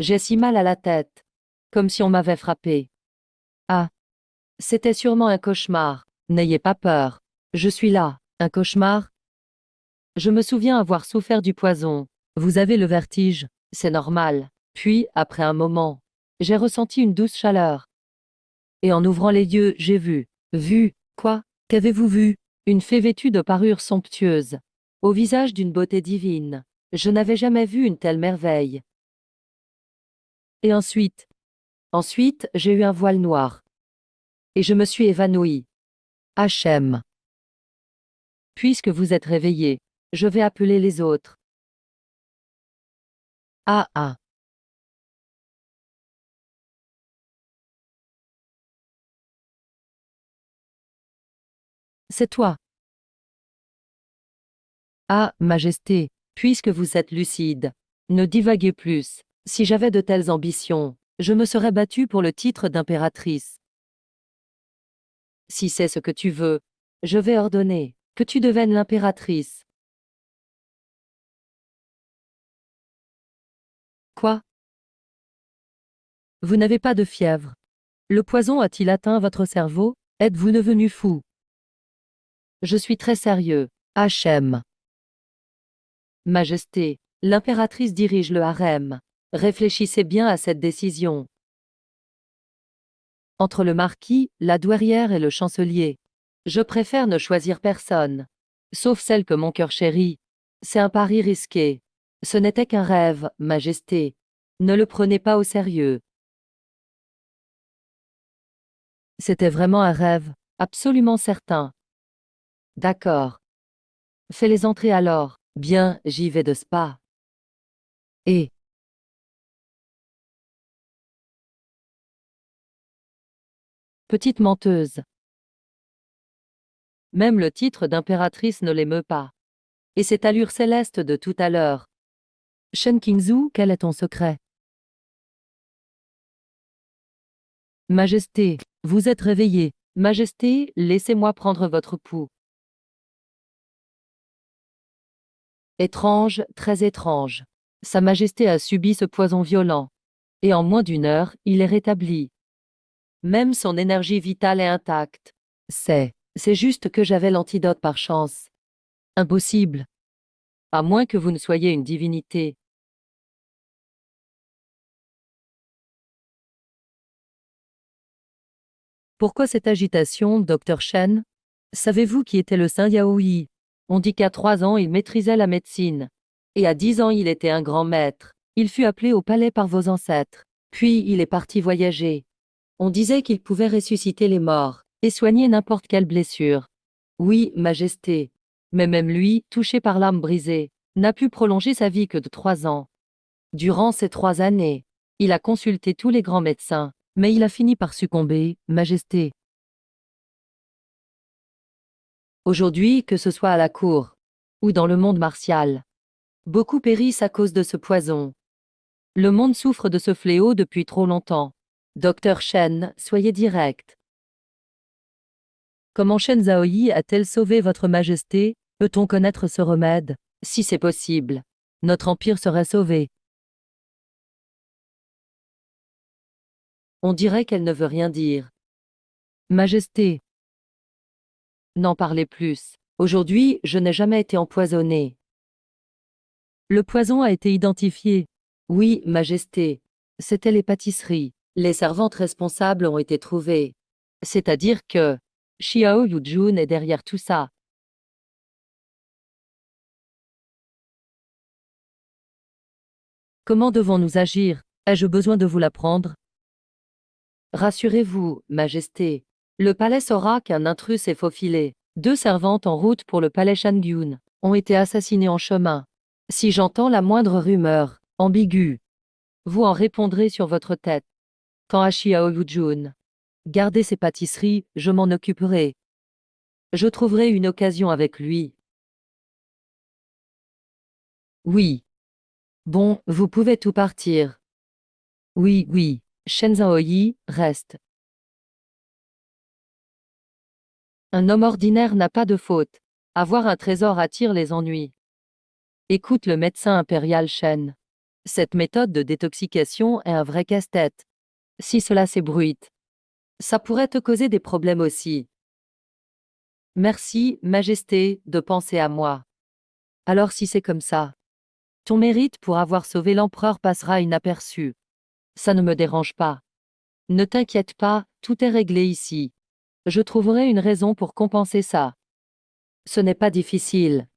J'ai si mal à la tête. Comme si on m'avait frappé. Ah. C'était sûrement un cauchemar. N'ayez pas peur. Je suis là. Un cauchemar? Je me souviens avoir souffert du poison. Vous avez le vertige. C'est normal. Puis, après un moment, j'ai ressenti une douce chaleur. Et en ouvrant les yeux, j'ai vu. Vu, quoi? Qu'avez-vous vu? Une fée vêtue de parures somptueuses. Au visage d'une beauté divine. Je n'avais jamais vu une telle merveille. Et ensuite, j'ai eu un voile noir. Et je me suis évanouie. Hachem. Puisque vous êtes réveillé, je vais appeler les autres. Ah ah. C'est toi. Ah, Majesté, puisque vous êtes lucide, ne divaguez plus. Si j'avais de telles ambitions, je me serais battue pour le titre d'impératrice. Si c'est ce que tu veux, je vais ordonner que tu deviennes l'impératrice. Quoi? Vous n'avez pas de fièvre. Le poison a-t-il atteint votre cerveau? Êtes-vous devenu fou? Je suis très sérieux. Hachem. Majesté, l'impératrice dirige le harem. Réfléchissez bien à cette décision. Entre le marquis, la douairière et le chancelier. Je préfère ne choisir personne. Sauf celle que mon cœur chérit. C'est un pari risqué. Ce n'était qu'un rêve, Majesté. Ne le prenez pas au sérieux. C'était vraiment un rêve, absolument certain. D'accord. Fais-les entrer alors. Bien, j'y vais de spa. Et Petite menteuse. Même le titre d'impératrice ne l'émeut pas. Et cette allure céleste de tout à l'heure. Shen Qingzhou, quel est ton secret? Majesté, vous êtes réveillée. Majesté, laissez-moi prendre votre pouls. Étrange, très étrange. Sa Majesté a subi ce poison violent. Et en moins d'une heure, il est rétabli. Même son énergie vitale est intacte. C'est juste que j'avais l'antidote par chance. Impossible. À moins que vous ne soyez une divinité. Pourquoi cette agitation, docteur Shen? Savez-vous qui était le Saint Yaoyi? On dit qu'à 3 ans il maîtrisait la médecine. Et à 10 ans il était un grand maître. Il fut appelé au palais par vos ancêtres. Puis il est parti voyager. On disait qu'il pouvait ressusciter les morts et soigner n'importe quelle blessure. Oui, Majesté. Mais même lui, touché par l'âme brisée, n'a pu prolonger sa vie que de 3 ans. Durant ces 3 années, il a consulté tous les grands médecins, mais il a fini par succomber, Majesté. Aujourd'hui, que ce soit à la cour ou dans le monde martial, beaucoup périssent à cause de ce poison. Le monde souffre de ce fléau depuis trop longtemps. Docteur Shen, soyez direct. Comment Shen Zhaoyi a-t-elle sauvé votre Majesté? Peut-on connaître ce remède? Si c'est possible, notre empire serait sauvé. On dirait qu'elle ne veut rien dire. Majesté. N'en parlez plus. Aujourd'hui, je n'ai jamais été empoisonné. Le poison a été identifié. Oui, Majesté. C'était les pâtisseries. Les servantes responsables ont été trouvées. C'est-à-dire que Xiao Yujun est derrière tout ça. Comment devons-nous agir? Ai-je besoin de vous l'apprendre? Rassurez-vous, Majesté. Le palais saura qu'un intrus s'est faufilé. 2 servantes en route pour le palais Shangyun ont été assassinées en chemin. Si j'entends la moindre rumeur, ambiguë, vous en répondrez sur votre tête. Quant à Xiao Yujun, gardez ses pâtisseries, je m'en occuperai. Je trouverai une occasion avec lui. Oui. Bon, vous pouvez tout partir. Oui, oui. Shen Zhaoyi, reste. Un homme ordinaire n'a pas de faute. Avoir un trésor attire les ennuis. Écoute le médecin impérial Shen. Cette méthode de détoxication est un vrai casse-tête. Si cela s'ébruite, ça pourrait te causer des problèmes aussi. Merci, Majesté, de penser à moi. Alors si c'est comme ça, ton mérite pour avoir sauvé l'empereur passera inaperçu. Ça ne me dérange pas. Ne t'inquiète pas, tout est réglé ici. Je trouverai une raison pour compenser ça. Ce n'est pas difficile.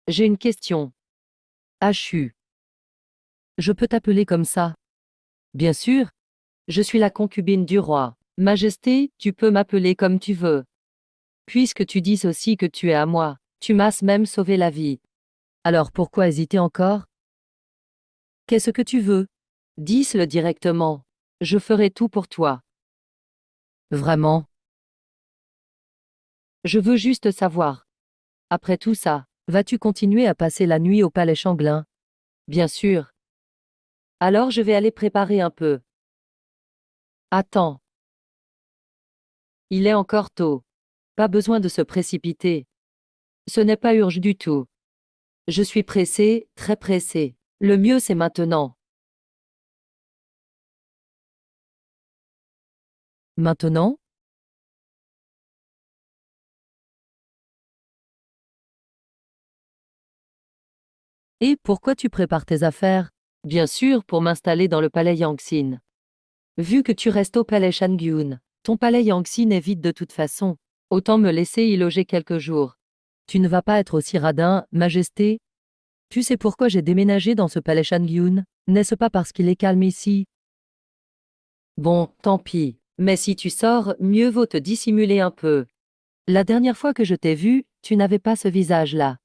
J'ai une question. Achu. Je peux t'appeler comme ça? Bien sûr. Je suis la concubine du roi. Majesté, tu peux m'appeler comme tu veux. Puisque tu dis aussi que tu es à moi, tu m'as même sauvé la vie. Alors pourquoi hésiter encore? Qu'est-ce que tu veux? Dis-le directement. Je ferai tout pour toi. Vraiment? Je veux juste savoir. Après tout ça, vas-tu continuer à passer la nuit au palais Changlin? Bien sûr. Alors je vais aller préparer un peu. Attends. Il est encore tôt. Pas besoin de se précipiter. Ce n'est pas urgent du tout. Je suis pressé, très pressé. Le mieux c'est maintenant. Maintenant? Et pourquoi tu prépares tes affaires? Bien sûr, pour m'installer dans le palais Yangxin. Vu que tu restes au palais Shangyun, ton palais Yangxin est vide de toute façon. Autant me laisser y loger quelques jours. Tu ne vas pas être aussi radin, Majesté? Tu sais pourquoi j'ai déménagé dans ce palais Shangyun? N'est-ce pas parce qu'il est calme ici? Bon, tant pis. Mais si tu sors, mieux vaut te dissimuler un peu. La dernière fois que je t'ai vu, tu n'avais pas ce visage-là.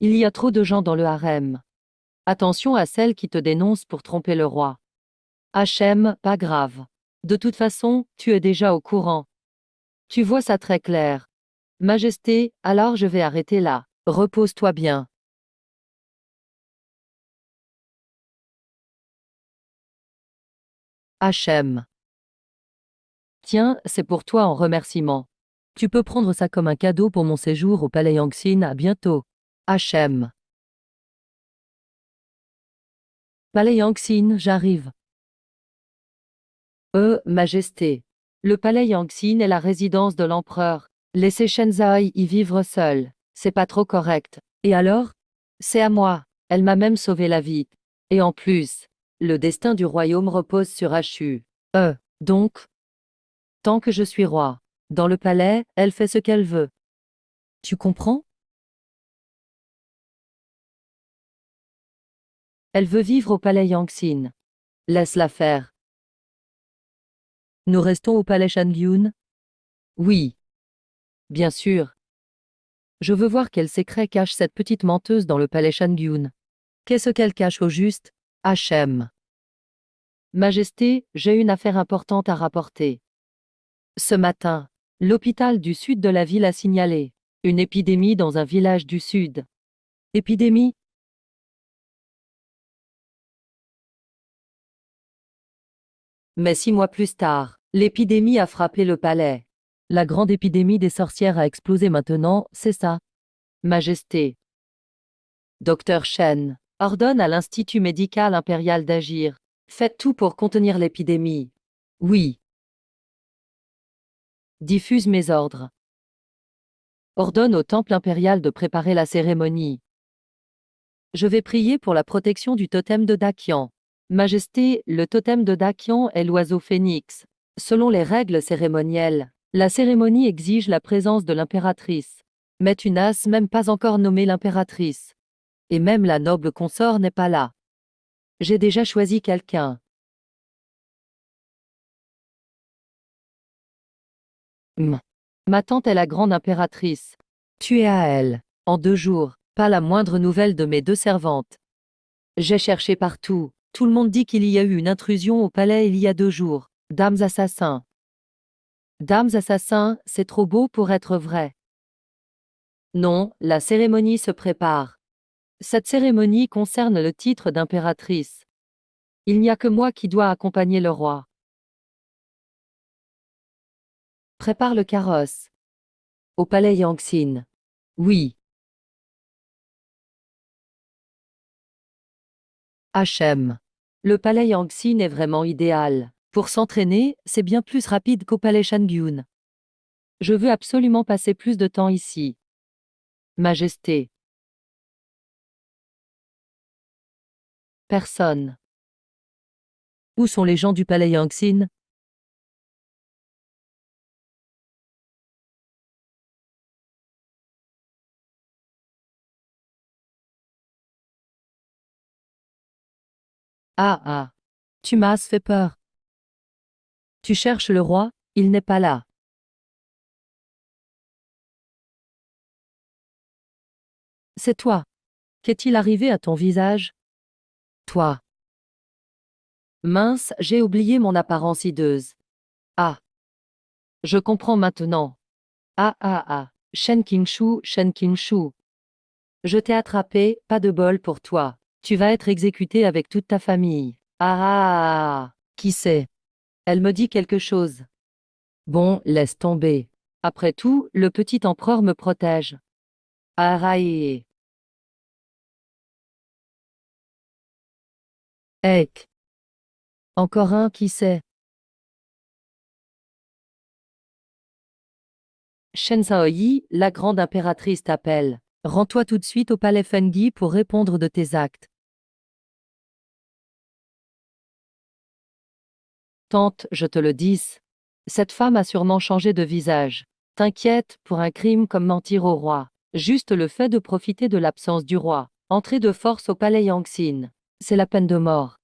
Il y a trop de gens dans le harem. Attention à celle qui te dénonce pour tromper le roi. Hachem, pas grave. De toute façon, tu es déjà au courant. Tu vois ça très clair. Majesté, alors je vais arrêter là. Repose-toi bien. HM. Tiens, c'est pour toi en remerciement. Tu peux prendre ça comme un cadeau pour mon séjour au palais Yangtze. À bientôt. HM. Palais Yangtze, j'arrive. Majesté. Le palais Yangtze est la résidence de l'empereur. Laissez Shenzai y vivre seule. C'est pas trop correct. Et alors? C'est à moi. Elle m'a même sauvé la vie. Et en plus, le destin du royaume repose sur Achu. Donc, tant que je suis roi, dans le palais, elle fait ce qu'elle veut. Tu comprends? Elle veut vivre au palais Yangtze. Laisse-la faire. Nous restons au palais Shangyun? Oui, bien sûr. Je veux voir quel secret cache cette petite menteuse dans le palais Shangyun. Qu'est-ce qu'elle cache au juste? HM. Majesté, j'ai une affaire importante à rapporter. Ce matin, l'hôpital du sud de la ville a signalé une épidémie dans un village du sud. Épidémie? Mais 6 mois plus tard, l'épidémie a frappé le palais. La grande épidémie des sorcières a explosé maintenant, c'est ça? Majesté. Docteur Shen ordonne à l'Institut médical impérial d'agir. Faites tout pour contenir l'épidémie. Oui. Diffuse mes ordres. Ordonne au temple impérial de préparer la cérémonie. Je vais prier pour la protection du totem de Dakian. Majesté, le totem de Dakian est l'oiseau phénix. Selon les règles cérémonielles, la cérémonie exige la présence de l'impératrice. Mais tu n'as même pas encore nommé l'impératrice. Et même la noble consort n'est pas là. J'ai déjà choisi quelqu'un. Ma tante est la grande impératrice. Tu es à elle. En 2 jours, pas la moindre nouvelle de mes 2 servantes. J'ai cherché partout. Tout le monde dit qu'il y a eu une intrusion au palais il y a 2 jours. Dames assassins. Dames assassins, c'est trop beau pour être vrai. Non, la cérémonie se prépare. Cette cérémonie concerne le titre d'impératrice. Il n'y a que moi qui dois accompagner le roi. Prépare le carrosse. Au palais Yangtze. Oui. HM. Le palais Yangtze est vraiment idéal. Pour s'entraîner, c'est bien plus rapide qu'au palais Shangyun. Je veux absolument passer plus de temps ici. Majesté. Personne. Où sont les gens du palais Yangtze? Ah. Tu m'as fait peur. Tu cherches le roi, il n'est pas là. C'est toi. Qu'est-il arrivé à ton visage? Toi. Mince, j'ai oublié mon apparence hideuse. Ah. Je comprends maintenant. Ah. Shen Qingshu, Shen Qingshu. Je t'ai attrapé, pas de bol pour toi. Tu vas être exécuté avec toute ta famille. Qui sait? Elle me dit quelque chose. Bon, laisse tomber. Après tout, le petit empereur me protège. Araïe. Ek. Encore un, qui sait? Shen Shaoyi, la grande impératrice t'appelle. Rends-toi tout de suite au palais Fengui pour répondre de tes actes. Tante, je te le dis. Cette femme a sûrement changé de visage. T'inquiète, pour un crime comme mentir au roi. Juste le fait de profiter de l'absence du roi. Entrer de force au palais Yangtze. C'est la peine de mort.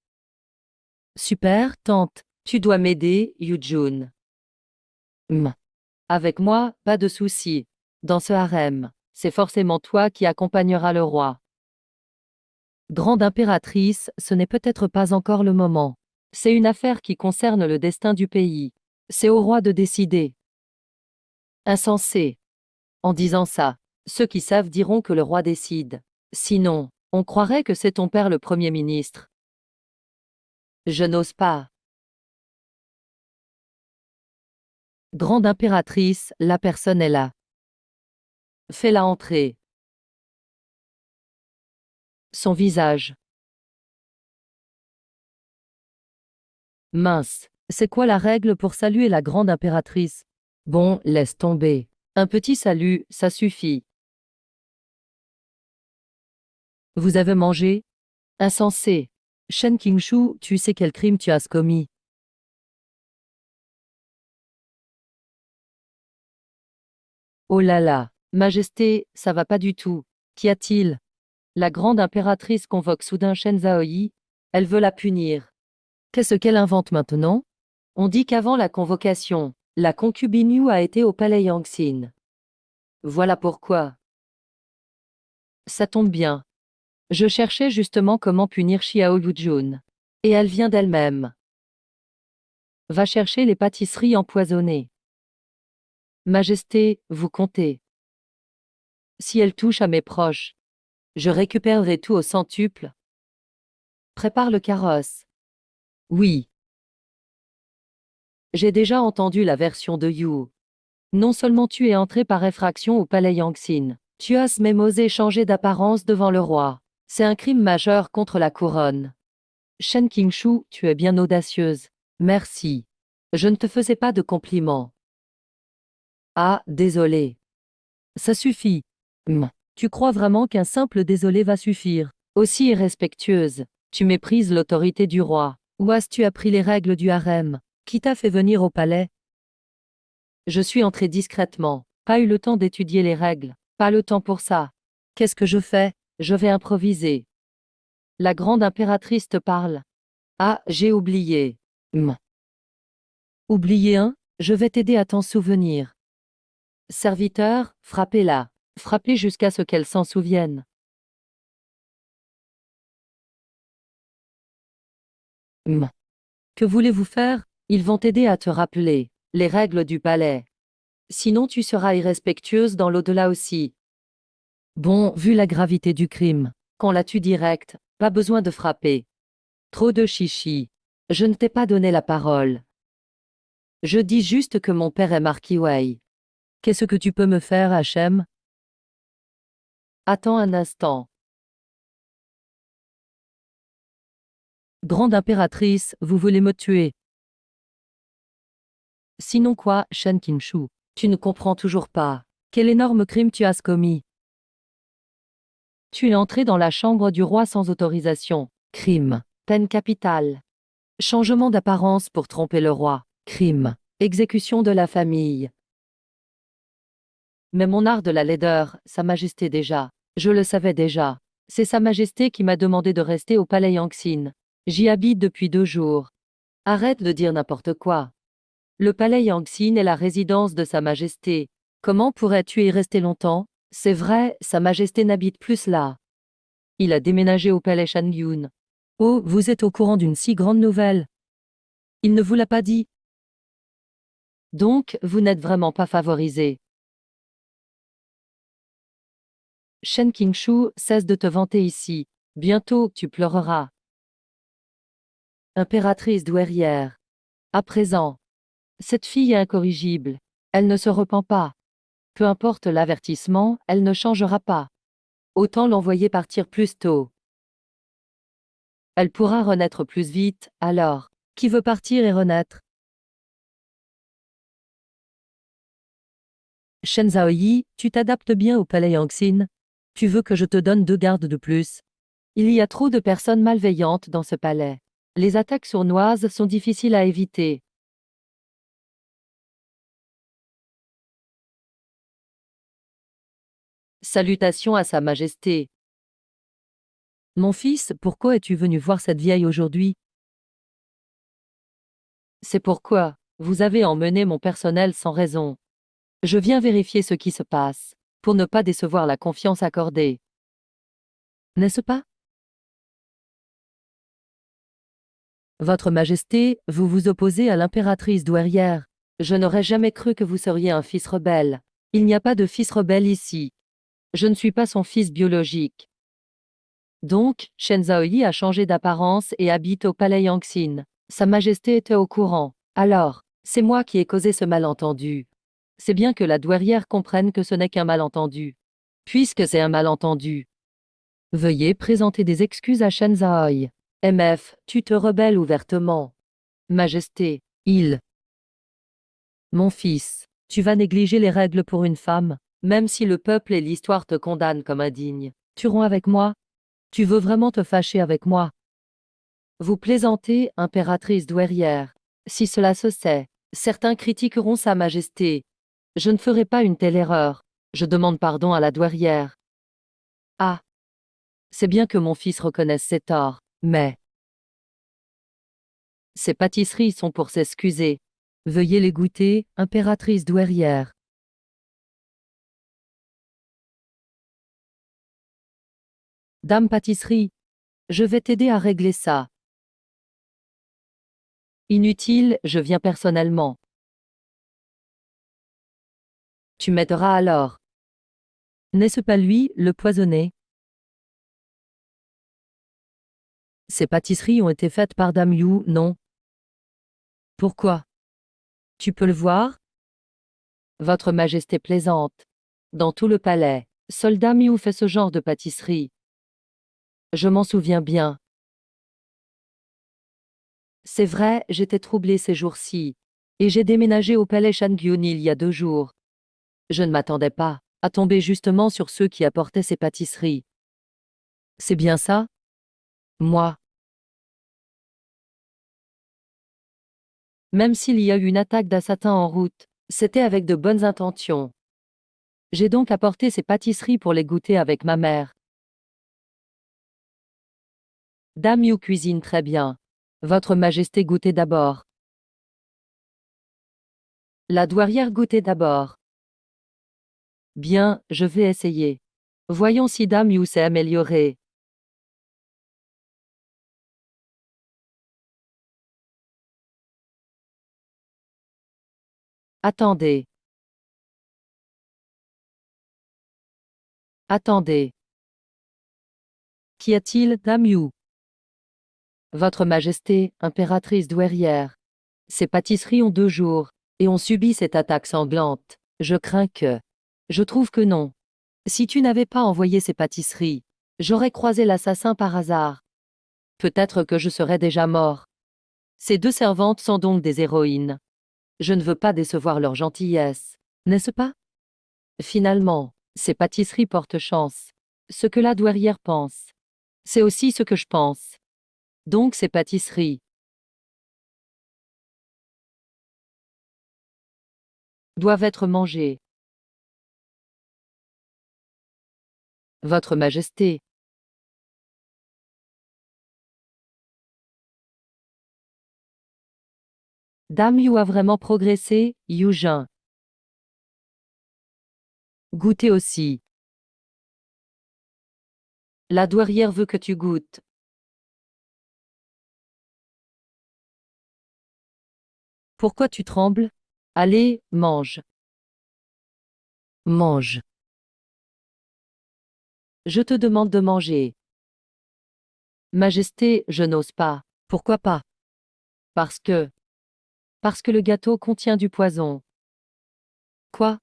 Super, tante. Tu dois m'aider, Yujun. Avec moi, pas de souci. Dans ce harem, c'est forcément toi qui accompagneras le roi. Grande impératrice, ce n'est peut-être pas encore le moment. C'est une affaire qui concerne le destin du pays. C'est au roi de décider. Insensé. En disant ça, ceux qui savent diront que le roi décide. Sinon, on croirait que c'est ton père le Premier ministre. Je n'ose pas. Grande impératrice, la personne est là. Fais-la entrer. Son visage. Mince, c'est quoi la règle pour saluer la grande impératrice? Bon, laisse tomber. Un petit salut, ça suffit. Vous avez mangé? Insensé. Shen Qingshu, tu sais quel crime tu as commis. Oh là là, Majesté, ça va pas du tout. Qu'y a-t-il? La grande impératrice convoque soudain Shen Zhaoyi. Elle veut la punir. Qu'est-ce qu'elle invente maintenant? On dit qu'avant la convocation, la concubine Yu a été au palais Yangxin. Voilà pourquoi. Ça tombe bien. Je cherchais justement comment punir Xiao Yujun. Et elle vient d'elle-même. Va chercher les pâtisseries empoisonnées. Majesté, vous comptez. Si elle touche à mes proches, je récupérerai tout au centuple. Prépare le carrosse. Oui. J'ai déjà entendu la version de Yu. Non seulement tu es entré par effraction au palais Yangxin, tu as même osé changer d'apparence devant le roi. C'est un crime majeur contre la couronne. Shen Qingshu, tu es bien audacieuse. Merci. Je ne te faisais pas de compliments. Ah, désolé. Ça suffit. Tu crois vraiment qu'un simple désolé va suffire? Aussi irrespectueuse, tu méprises l'autorité du roi. Où as-tu appris les règles du harem? Qui t'a fait venir au palais? Je suis entré discrètement. Pas eu le temps d'étudier les règles. Pas le temps pour ça. Qu'est-ce que je fais? Je vais improviser. La grande impératrice te parle. Ah, j'ai oublié. Oublié un? Je vais t'aider à t'en souvenir. Serviteur, frappez-la. Frappez jusqu'à ce qu'elle s'en souvienne. Que voulez-vous faire? Ils vont t'aider à te rappeler les règles du palais. Sinon tu seras irrespectueuse dans l'au-delà aussi. Bon, vu la gravité du crime, qu'on la tue direct, pas besoin de frapper. Trop de chichi. Je ne t'ai pas donné la parole. Je dis juste que mon père est marquis Wei. Qu'est-ce que tu peux me faire, Hachem? Attends un instant. Grande impératrice, vous voulez me tuer. Sinon quoi, Shen Qingshu? Tu ne comprends toujours pas. Quel énorme crime tu as commis? Tu es entré dans la chambre du roi sans autorisation. Crime. Peine capitale. Changement d'apparence pour tromper le roi. Crime. Exécution de la famille. Mais mon art de la laideur, Sa Majesté déjà. Je le savais déjà. C'est Sa Majesté qui m'a demandé de rester au palais Yangxin. J'y habite depuis 2 jours. Arrête de dire n'importe quoi. Le palais Yangxin est la résidence de Sa Majesté. Comment pourrais-tu y rester longtemps? C'est vrai, Sa Majesté n'habite plus là. Il a déménagé au palais Shangyun. Oh, vous êtes au courant d'une si grande nouvelle. Il ne vous l'a pas dit. Donc, vous n'êtes vraiment pas favorisé. Shen Qingshu, cesse de te vanter ici. Bientôt, tu pleureras. Impératrice douairière. À présent. Cette fille est incorrigible. Elle ne se repent pas. Peu importe l'avertissement, elle ne changera pas. Autant l'envoyer partir plus tôt. Elle pourra renaître plus vite, alors. Qui veut partir et renaître? Shen Zhaoyi, tu t'adaptes bien au palais Yangxin? Tu veux que je te donne 2 gardes de plus? Il y a trop de personnes malveillantes dans ce palais. Les attaques sournoises sont difficiles à éviter. Salutations à Sa Majesté. Mon fils, pourquoi es-tu venu voir cette vieille aujourd'hui? C'est pourquoi vous avez emmené mon personnel sans raison. Je viens vérifier ce qui se passe, pour ne pas décevoir la confiance accordée. N'est-ce pas? Votre Majesté, vous vous opposez à l'impératrice douairière. Je n'aurais jamais cru que vous seriez un fils rebelle. Il n'y a pas de fils rebelle ici. Je ne suis pas son fils biologique. Donc, Shen Zhaoyi a changé d'apparence et habite au palais Yangxin. Sa Majesté était au courant. Alors, c'est moi qui ai causé ce malentendu. C'est bien que la douairière comprenne que ce n'est qu'un malentendu. Puisque c'est un malentendu. Veuillez présenter des excuses à Shen Zhaoyi. MF, tu te rebelles ouvertement. Majesté, Mon fils, tu vas négliger les règles pour une femme, même si le peuple et l'histoire te condamnent comme indigne. Tu romps avec moi? Tu veux vraiment te fâcher avec moi? Vous plaisantez, impératrice douairière. Si cela se sait, certains critiqueront Sa Majesté. Je ne ferai pas une telle erreur. Je demande pardon à la douairière. Ah. C'est bien que mon fils reconnaisse ses torts, mais ces pâtisseries sont pour s'excuser. Veuillez les goûter, impératrice douairière. Dame pâtisserie, je vais t'aider à régler ça. Inutile, je viens personnellement. Tu m'aideras alors. N'est-ce pas lui, le poisonné? Ces pâtisseries ont été faites par Dame Yu, non? Pourquoi? Tu peux le voir? Votre Majesté plaisante. Dans tout le palais, seul Dame Yu fait ce genre de pâtisserie. Je m'en souviens bien. C'est vrai, j'étais troublée ces jours-ci. Et j'ai déménagé au palais Shangyun il y a 2 jours. Je ne m'attendais pas à tomber justement sur ceux qui apportaient ces pâtisseries. C'est bien ça? Moi. Même s'il y a eu une attaque d'assassins en route, c'était avec de bonnes intentions. J'ai donc apporté ces pâtisseries pour les goûter avec ma mère. Dame Yu cuisine très bien. Votre Majesté goûtez d'abord. La douairière goûtez d'abord. Bien, je vais essayer. Voyons si Dame Yu s'est améliorée. Attendez. Attendez. Qu'y a-t-il, Dame Yu? Votre Majesté, impératrice douairière. Ces pâtisseries ont 2 jours, et ont subi cette attaque sanglante. Je crains que... Je trouve que non. Si tu n'avais pas envoyé ces pâtisseries, j'aurais croisé l'assassin par hasard. Peut-être que je serais déjà mort. Ces 2 servantes sont donc des héroïnes. Je ne veux pas décevoir leur gentillesse, n'est-ce pas? Finalement, ces pâtisseries portent chance. Ce que la douairière pense, c'est aussi ce que je pense. Donc ces pâtisseries doivent être mangées. Votre Majesté. Dame Yu a vraiment progressé, Yu Jin. Goûtez aussi. La douairière veut que tu goûtes. Pourquoi tu trembles? Allez, mange. Mange. Je te demande de manger. Majesté, je n'ose pas. Pourquoi pas? Parce que... Parce que le gâteau contient du poison. Quoi?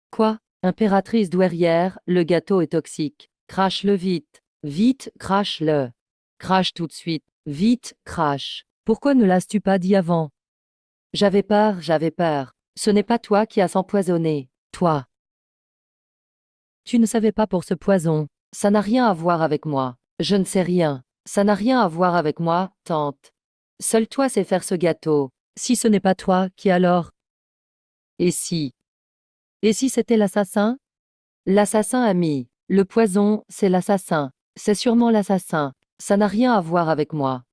Quoi? Impératrice douairière, le gâteau est toxique. Crache-le vite. Vite, crache-le. Crache tout de suite. Vite, crache. Pourquoi ne l'as-tu pas dit avant? J'avais peur, j'avais peur. Ce n'est pas toi qui as s'empoisonné. Toi. Tu ne savais pas pour ce poison. Ça n'a rien à voir avec moi. Je ne sais rien. Ça n'a rien à voir avec moi, tante. Seul toi sais faire ce gâteau. Si ce n'est pas toi, qui alors? Et si? Et si c'était l'assassin? L'assassin a mis. Le poison, c'est l'assassin. C'est sûrement l'assassin. Ça n'a rien à voir avec moi.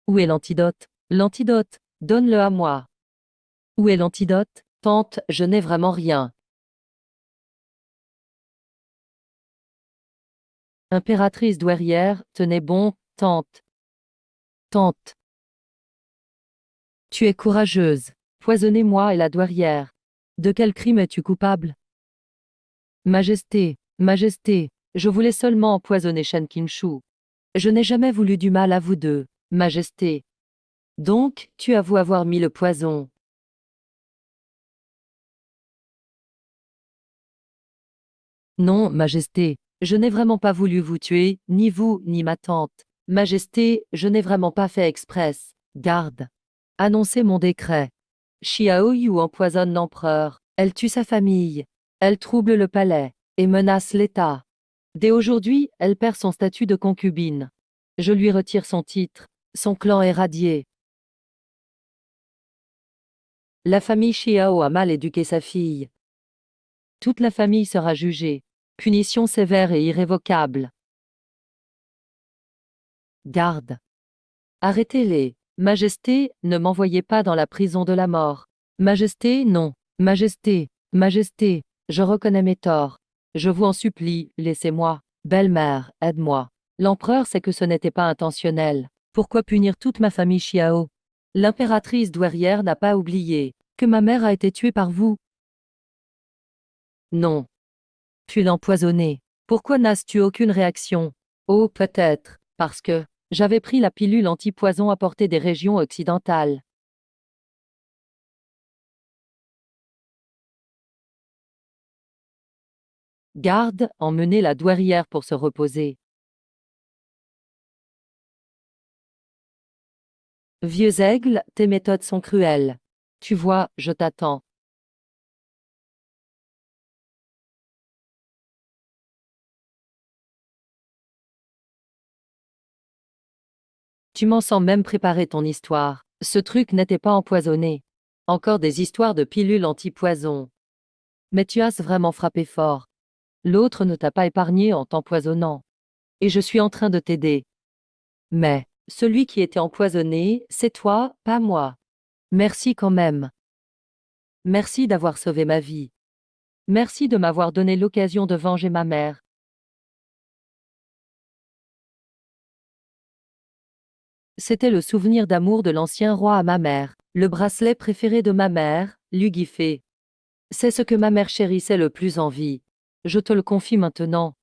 Où est l'antidote? L'antidote. Donne-le à moi. Où est l'antidote? Tante, je n'ai vraiment rien. Impératrice douairière, tenez bon, tante. Tante. Tu es courageuse. Poisonner moi et la douairière. De quel crime es-tu coupable? Majesté, Majesté, je voulais seulement empoisonner Shen Qinshu. Je n'ai jamais voulu du mal à vous deux, Majesté. Donc, tu avoues avoir mis le poison. Non, Majesté, je n'ai vraiment pas voulu vous tuer, ni vous, ni ma tante. Majesté, je n'ai vraiment pas fait express. Garde. Annoncez mon décret. Xiao Yu empoisonne l'empereur. Elle tue sa famille. Elle trouble le palais et menace l'État. Dès aujourd'hui, elle perd son statut de concubine. Je lui retire son titre. Son clan est radié. La famille Xiao a mal éduqué sa fille. Toute la famille sera jugée. Punition sévère et irrévocable. Garde. Arrêtez-les. Majesté, ne m'envoyez pas dans la prison de la mort. Majesté, non. Majesté, Majesté, je reconnais mes torts. Je vous en supplie, laissez-moi. Belle-mère, aide-moi. L'empereur sait que ce n'était pas intentionnel. Pourquoi punir toute ma famille Xiao? L'impératrice douairière n'a pas oublié que ma mère a été tuée par vous. Non. Tu l'as empoisonnée. Pourquoi n'as-tu aucune réaction? Oh, peut-être, parce que j'avais pris la pilule anti-poison apportée des régions occidentales. Garde, emmenez la douairière pour se reposer. Vieux aigle, tes méthodes sont cruelles. Tu vois, je t'attends. Tu m'en sens même préparer ton histoire. Ce truc n'était pas empoisonné. Encore des histoires de pilules anti-poison. Mais tu as vraiment frappé fort. L'autre ne t'a pas épargné en t'empoisonnant. Et je suis en train de t'aider. Mais, celui qui était empoisonné, c'est toi, pas moi. Merci quand même. Merci d'avoir sauvé ma vie. Merci de m'avoir donné l'occasion de venger ma mère. C'était le souvenir d'amour de l'ancien roi à ma mère, le bracelet préféré de ma mère, Lu Guifei. C'est ce que ma mère chérissait le plus en vie. Je te le confie maintenant.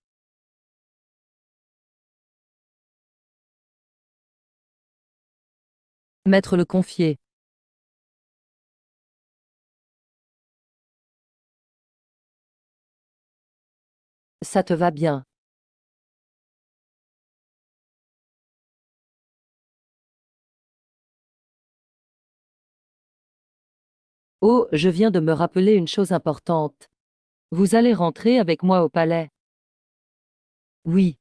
Maître le confier. Ça te va bien. Oh, je viens de me rappeler une chose importante. Vous allez rentrer avec moi au palais. Oui.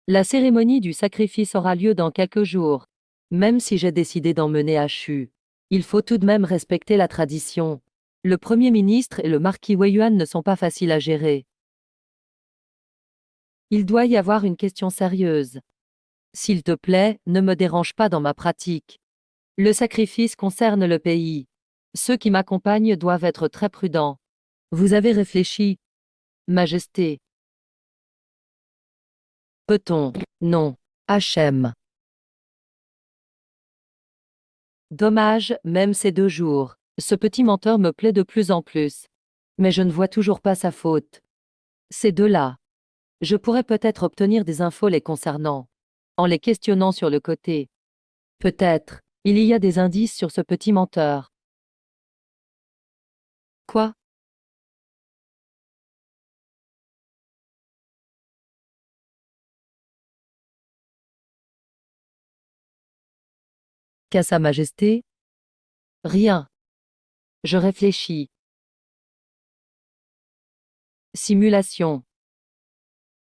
La cérémonie du sacrifice aura lieu dans quelques jours. Même si j'ai décidé d'emmener Achu, il faut tout de même respecter la tradition. Le Premier ministre et le marquis Weiyuan ne sont pas faciles à gérer. Il doit y avoir une question sérieuse. S'il te plaît, ne me dérange pas dans ma pratique. Le sacrifice concerne le pays. Ceux qui m'accompagnent doivent être très prudents. Vous avez réfléchi, Majesté. Peut-on? Non. HM. Dommage, même ces 2 jours. Ce petit menteur me plaît de plus en plus. Mais je ne vois toujours pas sa faute. Ces deux-là. Je pourrais peut-être obtenir des infos les concernant. En les questionnant sur le côté. Peut-être. Il y a des indices sur ce petit menteur. Quoi? Qu'à Sa Majesté? Rien. Je réfléchis. Simulation.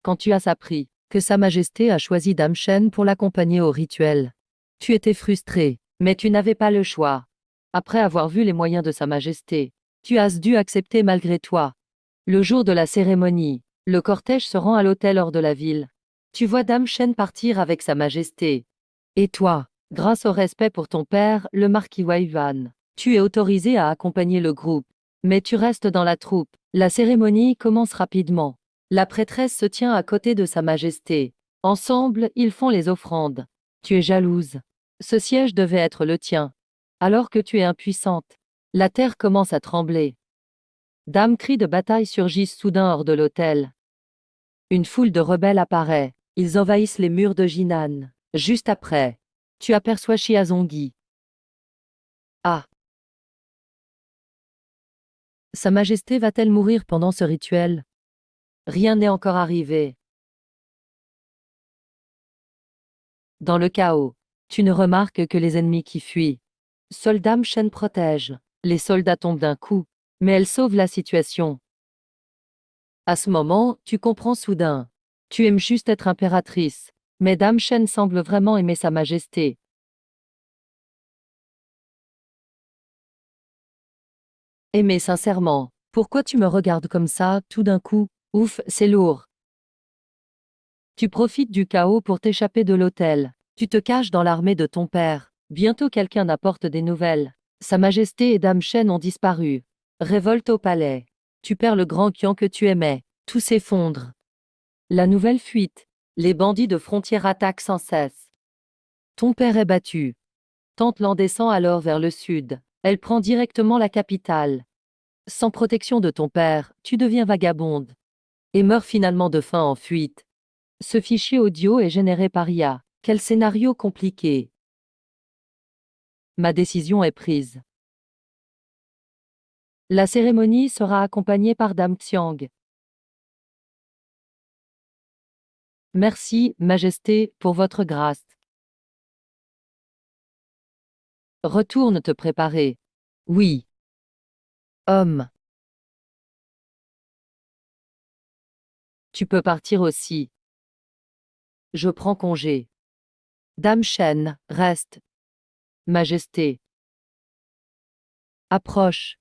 Quand tu as appris que Sa Majesté a choisi Dame Shen pour l'accompagner au rituel, tu étais frustré, mais tu n'avais pas le choix. Après avoir vu les moyens de Sa Majesté, tu as dû accepter malgré toi. Le jour de la cérémonie, le cortège se rend à l'hôtel hors de la ville. Tu vois Dame Shen partir avec Sa Majesté. Et toi, grâce au respect pour ton père, le marquis Weiyuan, tu es autorisé à accompagner le groupe. Mais tu restes dans la troupe. La cérémonie commence rapidement. La prêtresse se tient à côté de Sa Majesté. Ensemble, ils font les offrandes. Tu es jalouse. Ce siège devait être le tien. Alors que tu es impuissante. La terre commence à trembler. Cris de bataille surgissent soudain hors de l'autel. Une foule de rebelles apparaît. Ils envahissent les murs de Jinan. Juste après, tu aperçois Shiazongi. Ah! Sa Majesté va-t-elle mourir pendant ce rituel? Rien n'est encore arrivé. Dans le chaos, tu ne remarques que les ennemis qui fuient. Seule Dame Shen protège. Les soldats tombent d'un coup, mais elle sauve la situation. À ce moment, tu comprends soudain. Tu aimes juste être impératrice, mais Dame Shen semble vraiment aimer Sa Majesté. Aimer sincèrement. Pourquoi tu me regardes comme ça, tout d'un coup? Ouf, c'est lourd. Tu profites du chaos pour t'échapper de l'hôtel. Tu te caches dans l'armée de ton père. Bientôt quelqu'un apporte des nouvelles. Sa Majesté et Dame Shen ont disparu. Révolte au palais. Tu perds le grand Qian que tu aimais. Tout s'effondre. La nouvelle fuite. Les bandits de frontière attaquent sans cesse. Ton père est battu. Tante Lan descend alors vers le sud. Elle prend directement la capitale. Sans protection de ton père, tu deviens vagabonde. Et meurs finalement de faim en fuite. Ce fichier audio est généré par IA. Quel scénario compliqué. Ma décision est prise. La cérémonie sera accompagnée par Dame Xiang. Merci, Majesté, pour votre grâce. Retourne te préparer. Oui. Homme. Tu peux partir aussi. Je prends congé. Dame Shen, reste. Majesté. Approche.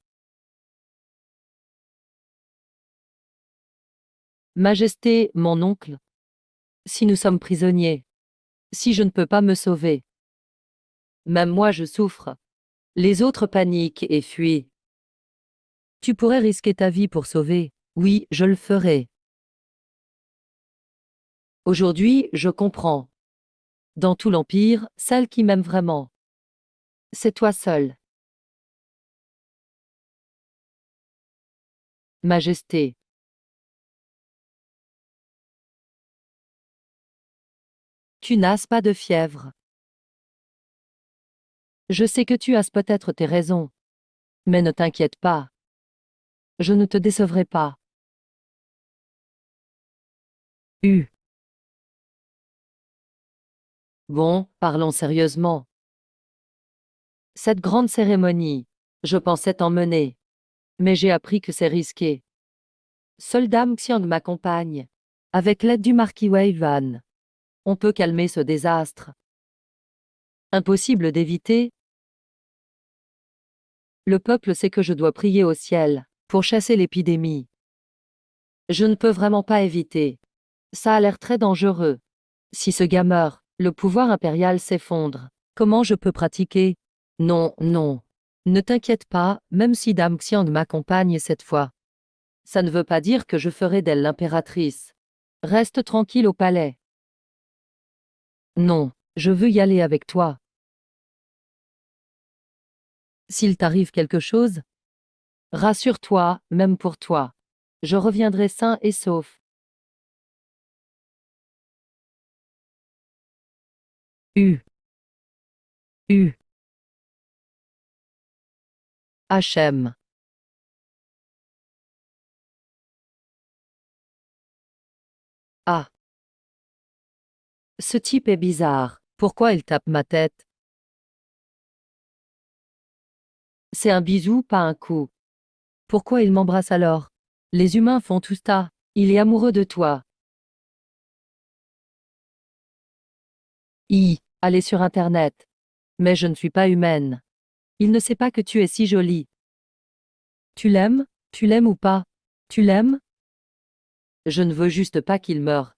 Majesté, mon oncle. Si nous sommes prisonniers. Si je ne peux pas me sauver. Même moi je souffre. Les autres paniquent et fuient. Tu pourrais risquer ta vie pour sauver. Oui, je le ferai. Aujourd'hui, je comprends. Dans tout l'Empire, celle qui m'aime vraiment. C'est toi seul. Majesté. Tu n'as pas de fièvre. Je sais que tu as peut-être tes raisons. Mais ne t'inquiète pas. Je ne te décevrai pas. Bon, parlons sérieusement. Cette grande cérémonie, je pensais t'emmener. Mais j'ai appris que c'est risqué. Seule Dame Xiang m'accompagne. Avec l'aide du marquis Wei Yuan. On peut calmer ce désastre. Impossible d'éviter. Le peuple sait que je dois prier au ciel, pour chasser l'épidémie. Je ne peux vraiment pas éviter. Ça a l'air très dangereux. Si ce gars meurt, le pouvoir impérial s'effondre. Comment je peux pratiquer? Non, non. Ne t'inquiète pas, même si Dame Xiang m'accompagne cette fois. Ça ne veut pas dire que je ferai d'elle l'impératrice. Reste tranquille au palais. Non, je veux y aller avec toi. S'il t'arrive quelque chose, rassure-toi, même pour toi. Je reviendrai sain et sauf. U. U. HM. Ah. Ce type est bizarre. Pourquoi il tape ma tête? C'est un bisou, pas un coup. Pourquoi il m'embrasse alors? Les humains font tout ça. Il est amoureux de toi. Allez sur Internet. Mais je ne suis pas humaine. Il ne sait pas que tu es si jolie. Tu l'aimes? Tu l'aimes ou pas? Tu l'aimes? Je ne veux juste pas qu'il meure.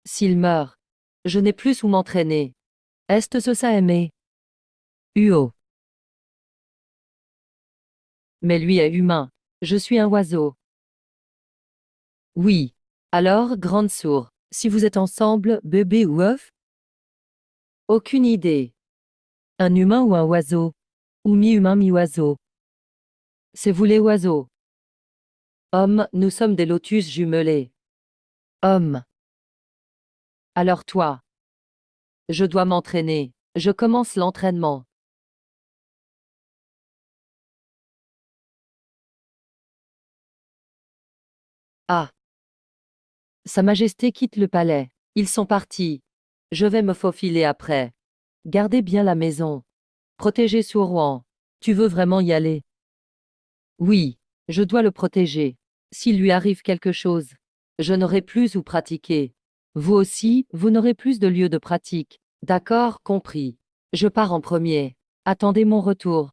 S'il meurt, je n'ai plus où m'entraîner. Est-ce ça aimer? Uo. Mais lui est humain. Je suis un oiseau. Oui. Alors, grande sourd, Si vous êtes ensemble, bébé ou œuf? Aucune idée. Un humain ou un oiseau? Ou mi-humain, mi-oiseau? C'est vous les oiseaux. Homme, nous sommes des lotus jumelés. Homme. Alors toi. Je dois m'entraîner. Je commence l'entraînement. Ah. Sa Majesté quitte le palais. Ils sont partis. Je vais me faufiler après. Gardez bien la maison. Protégez Rouen. Tu veux vraiment y aller? Oui, je dois le protéger. S'il lui arrive quelque chose, je n'aurai plus où pratiquer. Vous aussi, vous n'aurez plus de lieu de pratique. D'accord, compris. Je pars en premier. Attendez mon retour.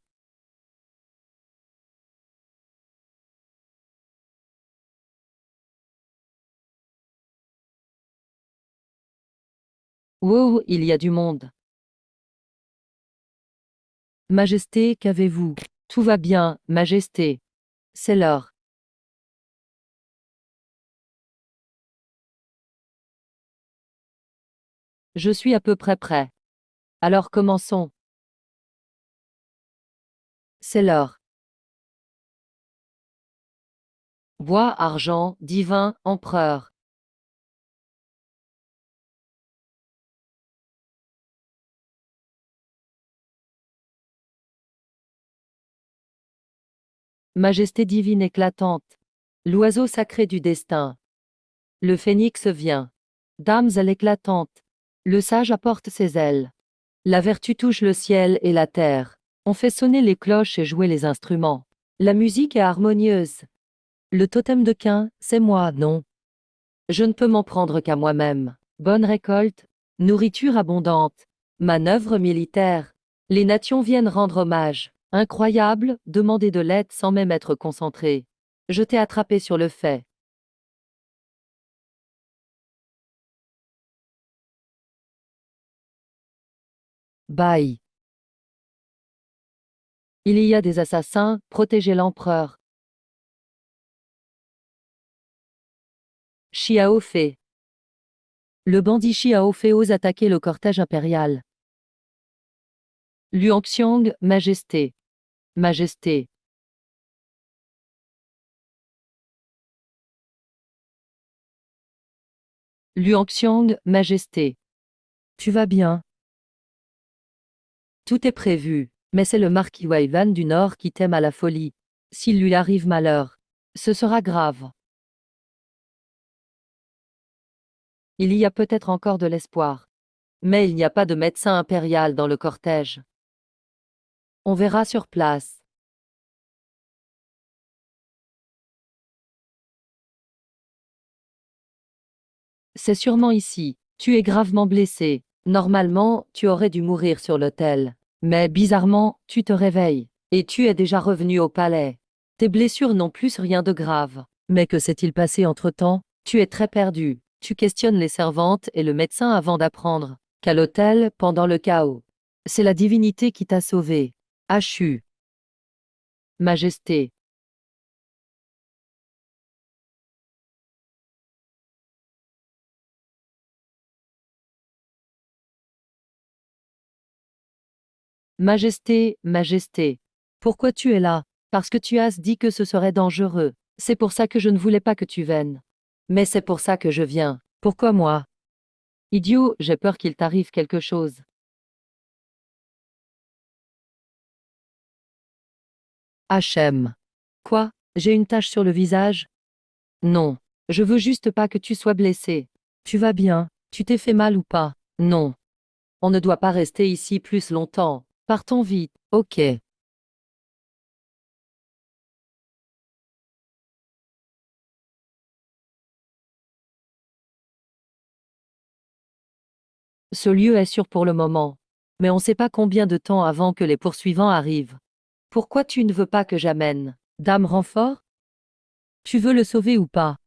Wow, il y a du monde. Majesté, qu'avez-vous? Tout va bien, Majesté. C'est l'heure. Je suis à peu près prêt. Alors commençons. C'est l'heure. Bois, argent, divin, empereur. Majesté divine éclatante. L'oiseau sacré du destin. Le phénix vient. Damsel éclatante. Le sage apporte ses ailes. La vertu touche le ciel et la terre. On fait sonner les cloches et jouer les instruments. La musique est harmonieuse. Le totem de Cain, c'est moi, non? Je ne peux m'en prendre qu'à moi-même. Bonne récolte, nourriture abondante, manœuvre militaire. Les nations viennent rendre hommage. Incroyable, demander de l'aide sans même être concentré. Je t'ai attrapé sur le fait. Bye. Il y a des assassins, protégez l'empereur. Xiao Fei. Le bandit Xiao Fei ose attaquer le cortège impérial. Luoxiong, Majesté. Majesté. Luoxiong, Majesté. Tu vas bien? Tout est prévu, mais c'est le marquis Waivan du Nord qui t'aime à la folie. S'il lui arrive malheur, ce sera grave. Il y a peut-être encore de l'espoir. Mais il n'y a pas de médecin impérial dans le cortège. On verra sur place. C'est sûrement ici. Tu es gravement blessé. Normalement, tu aurais dû mourir sur l'autel. Mais bizarrement, tu te réveilles. Et tu es déjà revenu au palais. Tes blessures n'ont plus rien de grave. Mais que s'est-il passé entre-temps? Tu es très perdu. Tu questionnes les servantes et le médecin avant d'apprendre qu'à l'hôtel, pendant le chaos, c'est la divinité qui t'a sauvé. Hachu. Majesté. Majesté, Majesté. Pourquoi tu es là? Parce que tu as dit que ce serait dangereux. C'est pour ça que je ne voulais pas que tu viennes. Mais c'est pour ça que je viens. Pourquoi moi? Idiot, j'ai peur qu'il t'arrive quelque chose. HM. Quoi? J'ai une tache sur le visage? Non. Je veux juste pas que tu sois blessé. Tu vas bien? Tu t'es fait mal ou pas? Non. On ne doit pas rester ici plus longtemps. Partons vite. Ok. Ce lieu est sûr pour le moment. Mais on ne sait pas combien de temps avant que les poursuivants arrivent. Pourquoi tu ne veux pas que j'amène Dame Renfort? Tu veux le sauver ou pas?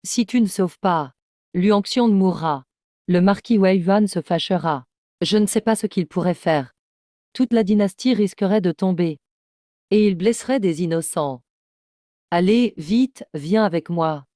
Si tu ne sauves pas, Luanxiong mourra. Le marquis Weivan se fâchera. Je ne sais pas ce qu'il pourrait faire. Toute la dynastie risquerait de tomber. Et il blesserait des innocents. Allez, vite, viens avec moi.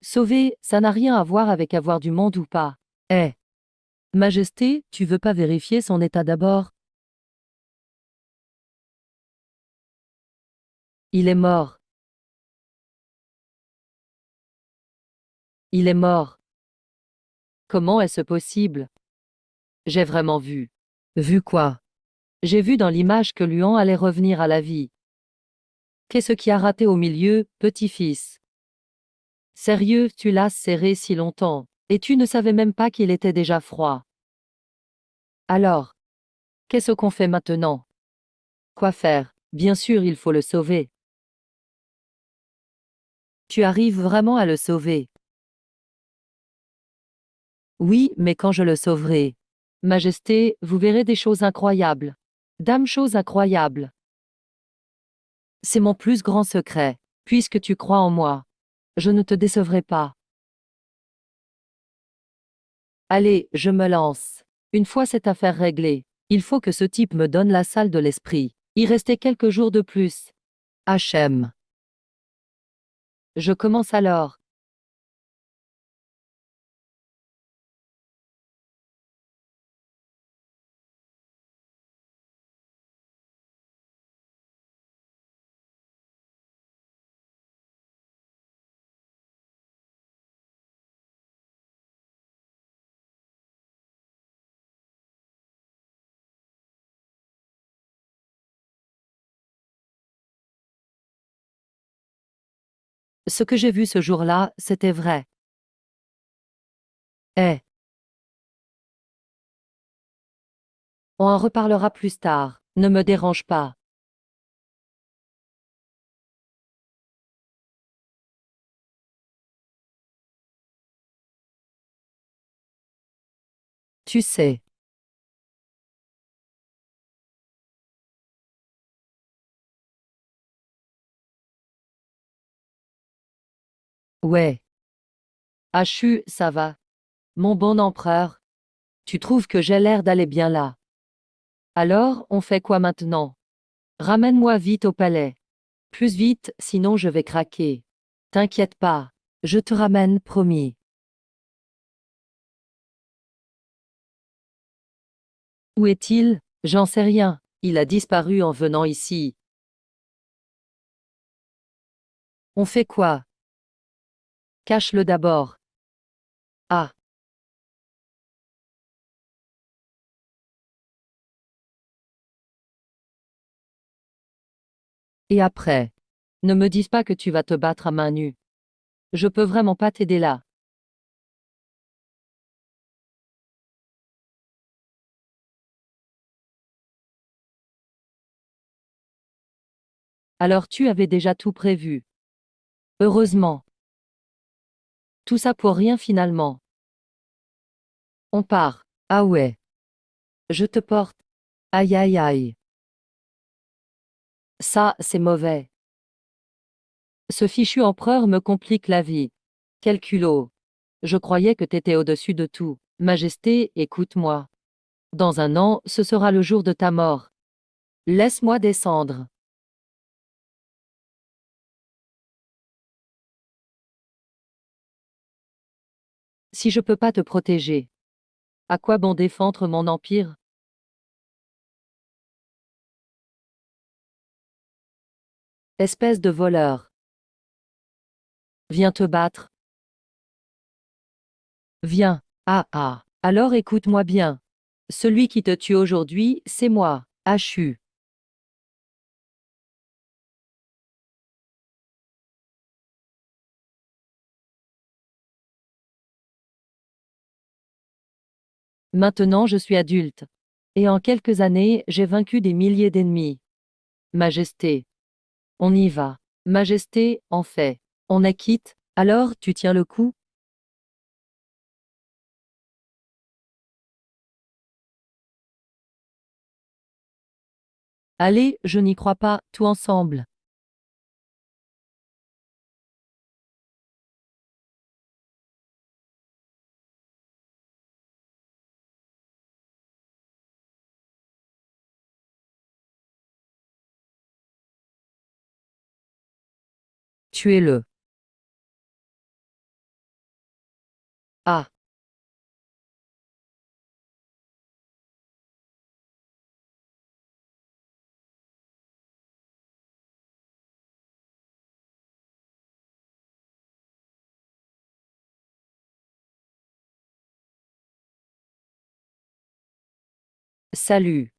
Sauver, ça n'a rien à voir avec avoir du monde ou pas. Eh, Majesté, tu veux pas vérifier son état d'abord? Il est mort. Il est mort. Comment est-ce possible? J'ai vraiment vu. Vu quoi? J'ai vu dans l'image que Luan allait revenir à la vie. Qu'est-ce qui a raté au milieu, petit-fils? Sérieux, tu l'as serré si longtemps, et tu ne savais même pas qu'il était déjà froid. Alors, qu'est-ce qu'on fait maintenant? Quoi faire? Bien sûr, il faut le sauver. Tu arrives vraiment à le sauver. Oui, mais quand je le sauverai. Majesté, vous verrez des choses incroyables. Dame, choses incroyables. C'est mon plus grand secret. Puisque tu crois en moi, je ne te décevrai pas. Allez, je me lance. Une fois cette affaire réglée, il faut que ce type me donne la salle de l'esprit. Il restait quelques jours de plus. HM. Je commence alors. Ce que j'ai vu ce jour-là, c'était vrai. Eh, on en reparlera plus tard. Ne me dérange pas. Tu sais. Ouais. Achu, ça va. Mon bon empereur. Tu trouves que j'ai l'air d'aller bien là. Alors, on fait quoi maintenant? Ramène-moi vite au palais. Plus vite, sinon je vais craquer. T'inquiète pas. Je te ramène, promis. Où est-il? J'en sais rien. Il a disparu en venant ici. On fait quoi? Cache-le d'abord. Ah, et après? Ne me dis pas que tu vas te battre à main nue. Je peux vraiment pas t'aider là. Alors tu avais déjà tout prévu. Heureusement. Tout ça pour rien finalement. On part. Ah ouais. Je te porte. Aïe aïe aïe. Ça, c'est mauvais. Ce fichu empereur me complique la vie. Quel culot. Je croyais que t'étais au-dessus de tout. Majesté, écoute-moi. Dans un an, ce sera le jour de ta mort. Laisse-moi descendre. Si je peux pas te protéger, à quoi bon défendre mon empire? Espèce de voleur. Viens te battre. Viens. Ah ah. Alors écoute-moi bien. Celui qui te tue aujourd'hui, c'est moi, Achu. Maintenant je suis adulte. Et en quelques années, j'ai vaincu des milliers d'ennemis. Majesté. On y va. Majesté, en fait. On est quitte, alors tu tiens le coup? Allez, je n'y crois pas, tout ensemble. Tuez-le. Ah, salut.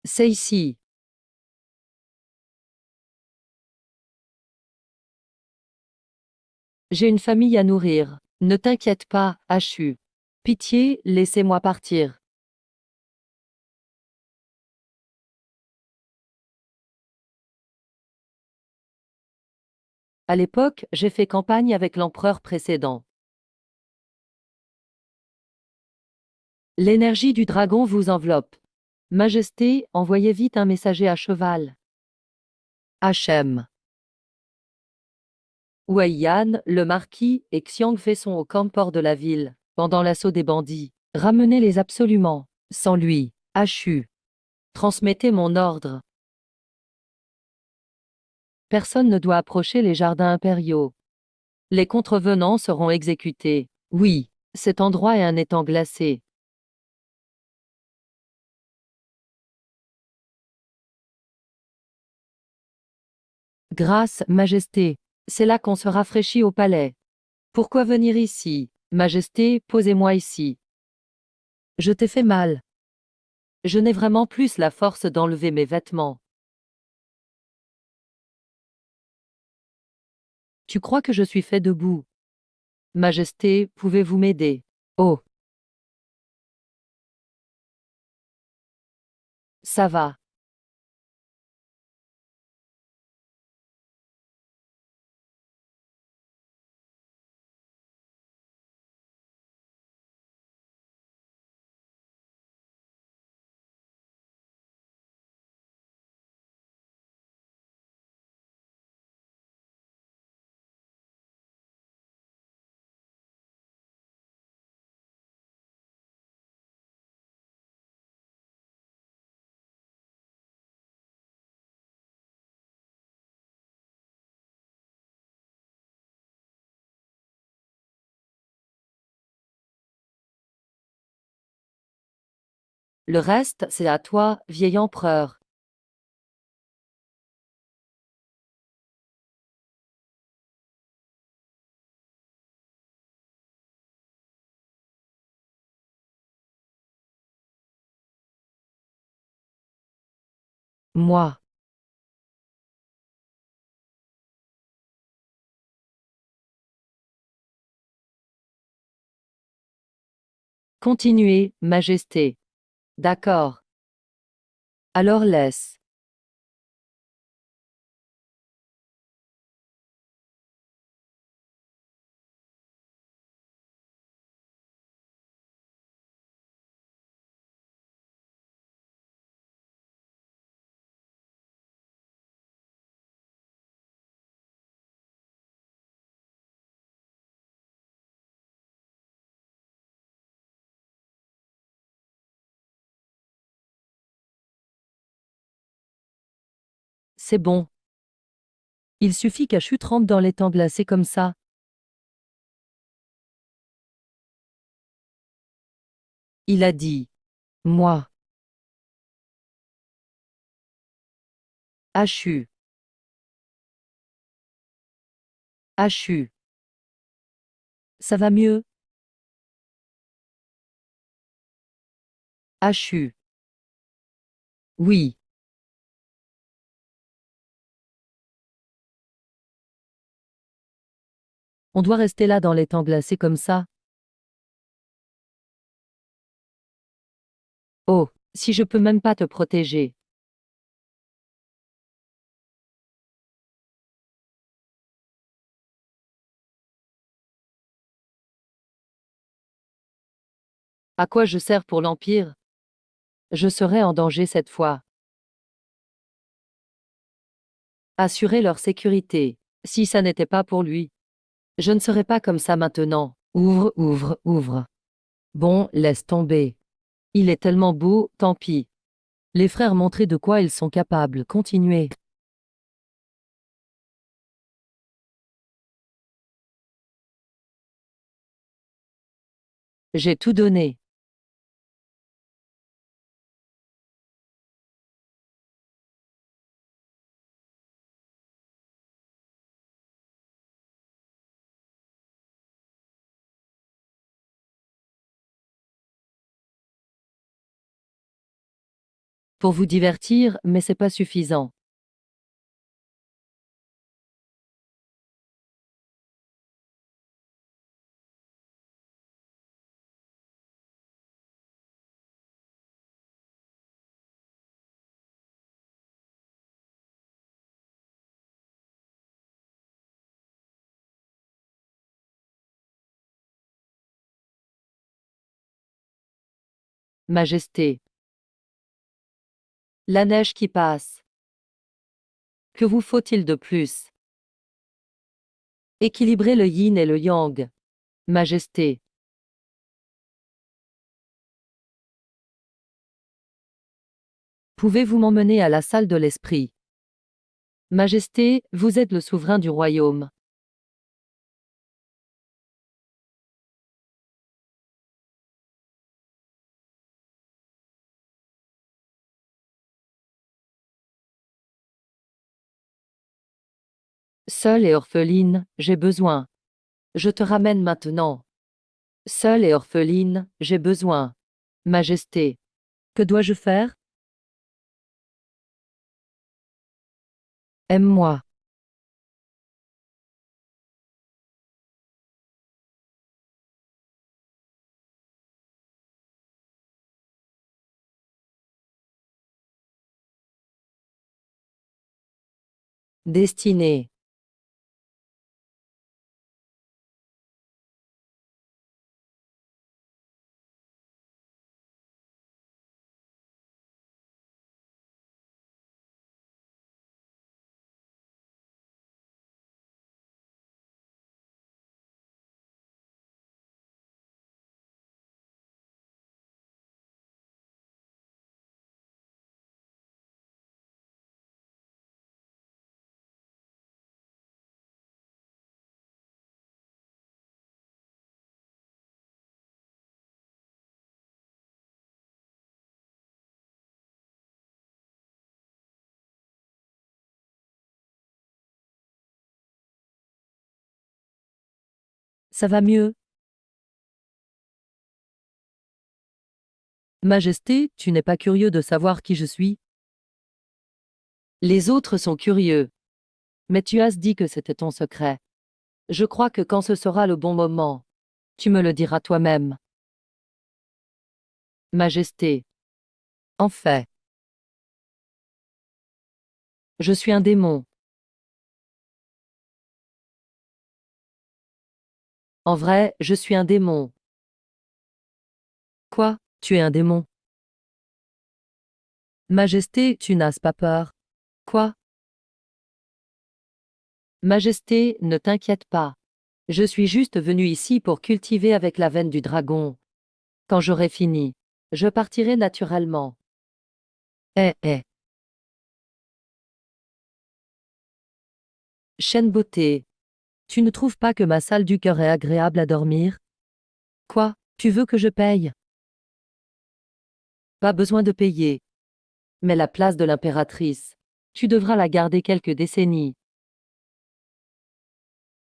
C'est ici. J'ai une famille à nourrir. Ne t'inquiète pas, Hachu. Pitié, laissez-moi partir. À l'époque, j'ai fait campagne avec l'empereur précédent. L'énergie du dragon vous enveloppe. Majesté, envoyez vite un messager à cheval. Hachem. Wei Yan, le marquis, et Xiang Fei sont au campement de la ville, pendant l'assaut des bandits. Ramenez-les absolument. Sans lui. Hachu. Transmettez mon ordre. Personne ne doit approcher les jardins impériaux. Les contrevenants seront exécutés. Oui, cet endroit est un étang glacé. Grâce, Majesté. C'est là qu'on se rafraîchit au palais. Pourquoi venir ici? Majesté, posez-moi ici. Je t'ai fait mal. Je n'ai vraiment plus la force d'enlever mes vêtements. Tu crois que je suis fait de boue? Majesté, pouvez-vous m'aider? Oh, ça va. Le reste, c'est à toi, vieil empereur. Moi. Continuez, Majesté. D'accord. Alors laisse. C'est bon. Il suffit qu'Achu trempe dans l'étang glacé comme ça. Il a dit. Moi. Hachu. Hachu. Ça va mieux? Hachu. Oui. On doit rester là dans l'étang glacé comme ça. Oh, si je peux même pas te protéger. À quoi je sers pour l'Empire? Je serai en danger cette fois. Assurer leur sécurité. Si ça n'était pas pour lui. Je ne serais pas comme ça maintenant. Ouvre, ouvre, ouvre. Bon, laisse tomber. Il est tellement beau, tant pis. Les frères montraient de quoi ils sont capables, continuez. J'ai tout donné. Pour vous divertir, mais c'est pas suffisant. Majesté. La neige qui passe. Que vous faut-il de plus? Équilibrer le yin et le yang. Majesté. Pouvez-vous m'emmener à la salle de l'esprit? Majesté, vous êtes le souverain du royaume. Seule et orpheline, j'ai besoin. Je te ramène maintenant. Seule et orpheline, j'ai besoin. Majesté. Que dois-je faire? Aime-moi. Destinée. Ça va mieux? Majesté, tu n'es pas curieux de savoir qui je suis? Les autres sont curieux. Mais tu as dit que c'était ton secret. Je crois que quand ce sera le bon moment, tu me le diras toi-même. Majesté. En fait, je suis un démon. En vrai, je suis un démon. Quoi? Tu es un démon? Majesté, tu n'as pas peur. Quoi? Majesté, ne t'inquiète pas. Je suis juste venu ici pour cultiver avec la veine du dragon. Quand j'aurai fini, je partirai naturellement. Eh. Chaîne beauté. Tu ne trouves pas que ma salle du cœur est agréable à dormir? Quoi? Tu veux que je paye? Pas besoin de payer. Mais la place de l'impératrice, tu devras la garder quelques décennies.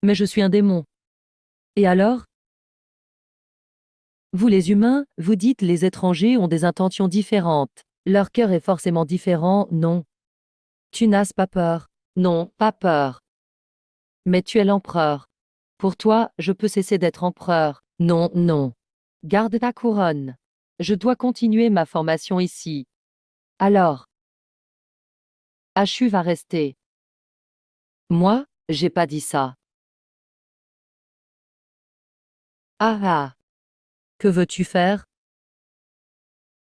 Mais je suis un démon. Et alors? Vous les humains, vous dites les étrangers ont des intentions différentes. Leur cœur est forcément différent, non? Tu n'as pas peur. Non, pas peur. Mais tu es l'empereur. Pour toi, je peux cesser d'être empereur. Non, non. Garde ta couronne. Je dois continuer ma formation ici. Alors, Achu va rester. Moi, j'ai pas dit ça. Ah ah. Que veux-tu faire?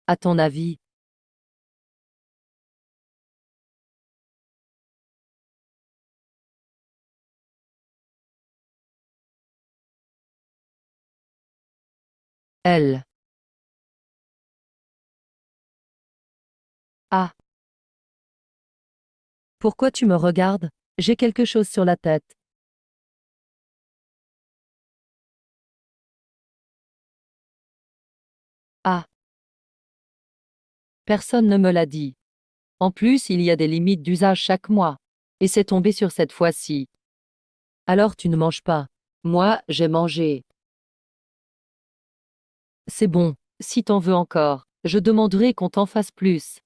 À ton avis? L. A. Pourquoi tu me regardes? J'ai quelque chose sur la tête. A. Personne ne me l'a dit. En plus, il y a des limites d'usage chaque mois. Et c'est tombé sur cette fois-ci. Alors tu ne manges pas. Moi, j'ai mangé. C'est bon, si t'en veux encore, je demanderai qu'on t'en fasse plus.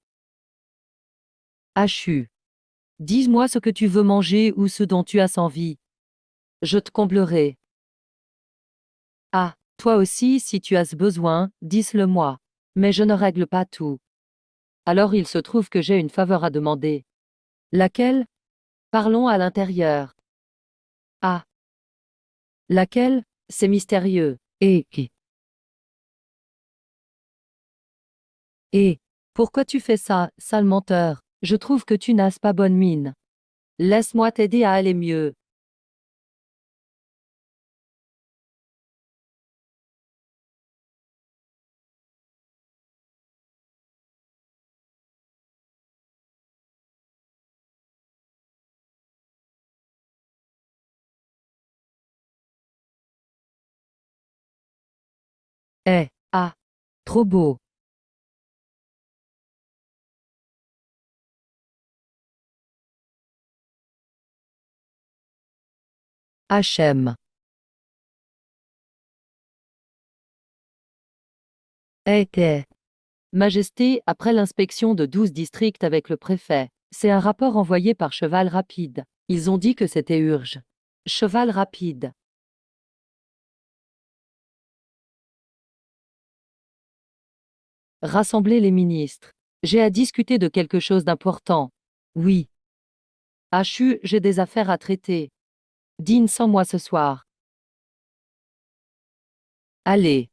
Hachu. Dis-moi ce que tu veux manger ou ce dont tu as envie. Je te comblerai. Ah, toi aussi, si tu as besoin, dis-le-moi. Mais je ne règle pas tout. Alors il se trouve que j'ai une faveur à demander. Laquelle? Parlons à l'intérieur. Ah. Laquelle? C'est mystérieux. Et, pourquoi tu fais ça, sale menteur? Je trouve que tu n'as pas bonne mine. Laisse-moi t'aider à aller mieux. Ah, trop beau. HM. Eh. Majesté, après l'inspection de 12 districts avec le préfet, c'est un rapport envoyé par Cheval Rapide. Ils ont dit que c'était urge. Cheval Rapide. Rassembler les ministres. J'ai à discuter de quelque chose d'important. Oui. HU, j'ai des affaires à traiter. Dîne sans moi ce soir. Allez.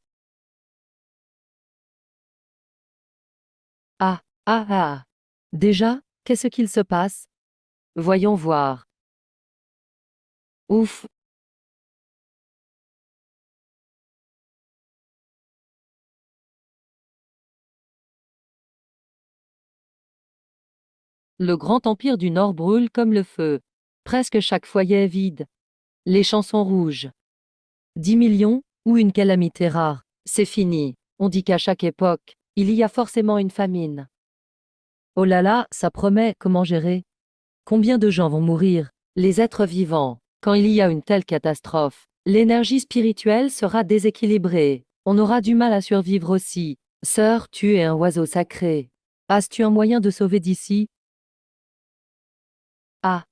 Ah. Déjà, qu'est-ce qu'il se passe? Voyons voir. Ouf. Le grand empire du Nord brûle comme le feu. Presque chaque foyer est vide. Les champs sont rouges. 10 millions, ou une calamité rare. C'est fini. On dit qu'à chaque époque, il y a forcément une famine. Oh là là, ça promet, comment gérer? Combien de gens vont mourir? Les êtres vivants. Quand il y a une telle catastrophe, l'énergie spirituelle sera déséquilibrée. On aura du mal à survivre aussi. Sœur, tu es un oiseau sacré. As-tu un moyen de sauver d'ici? Ah.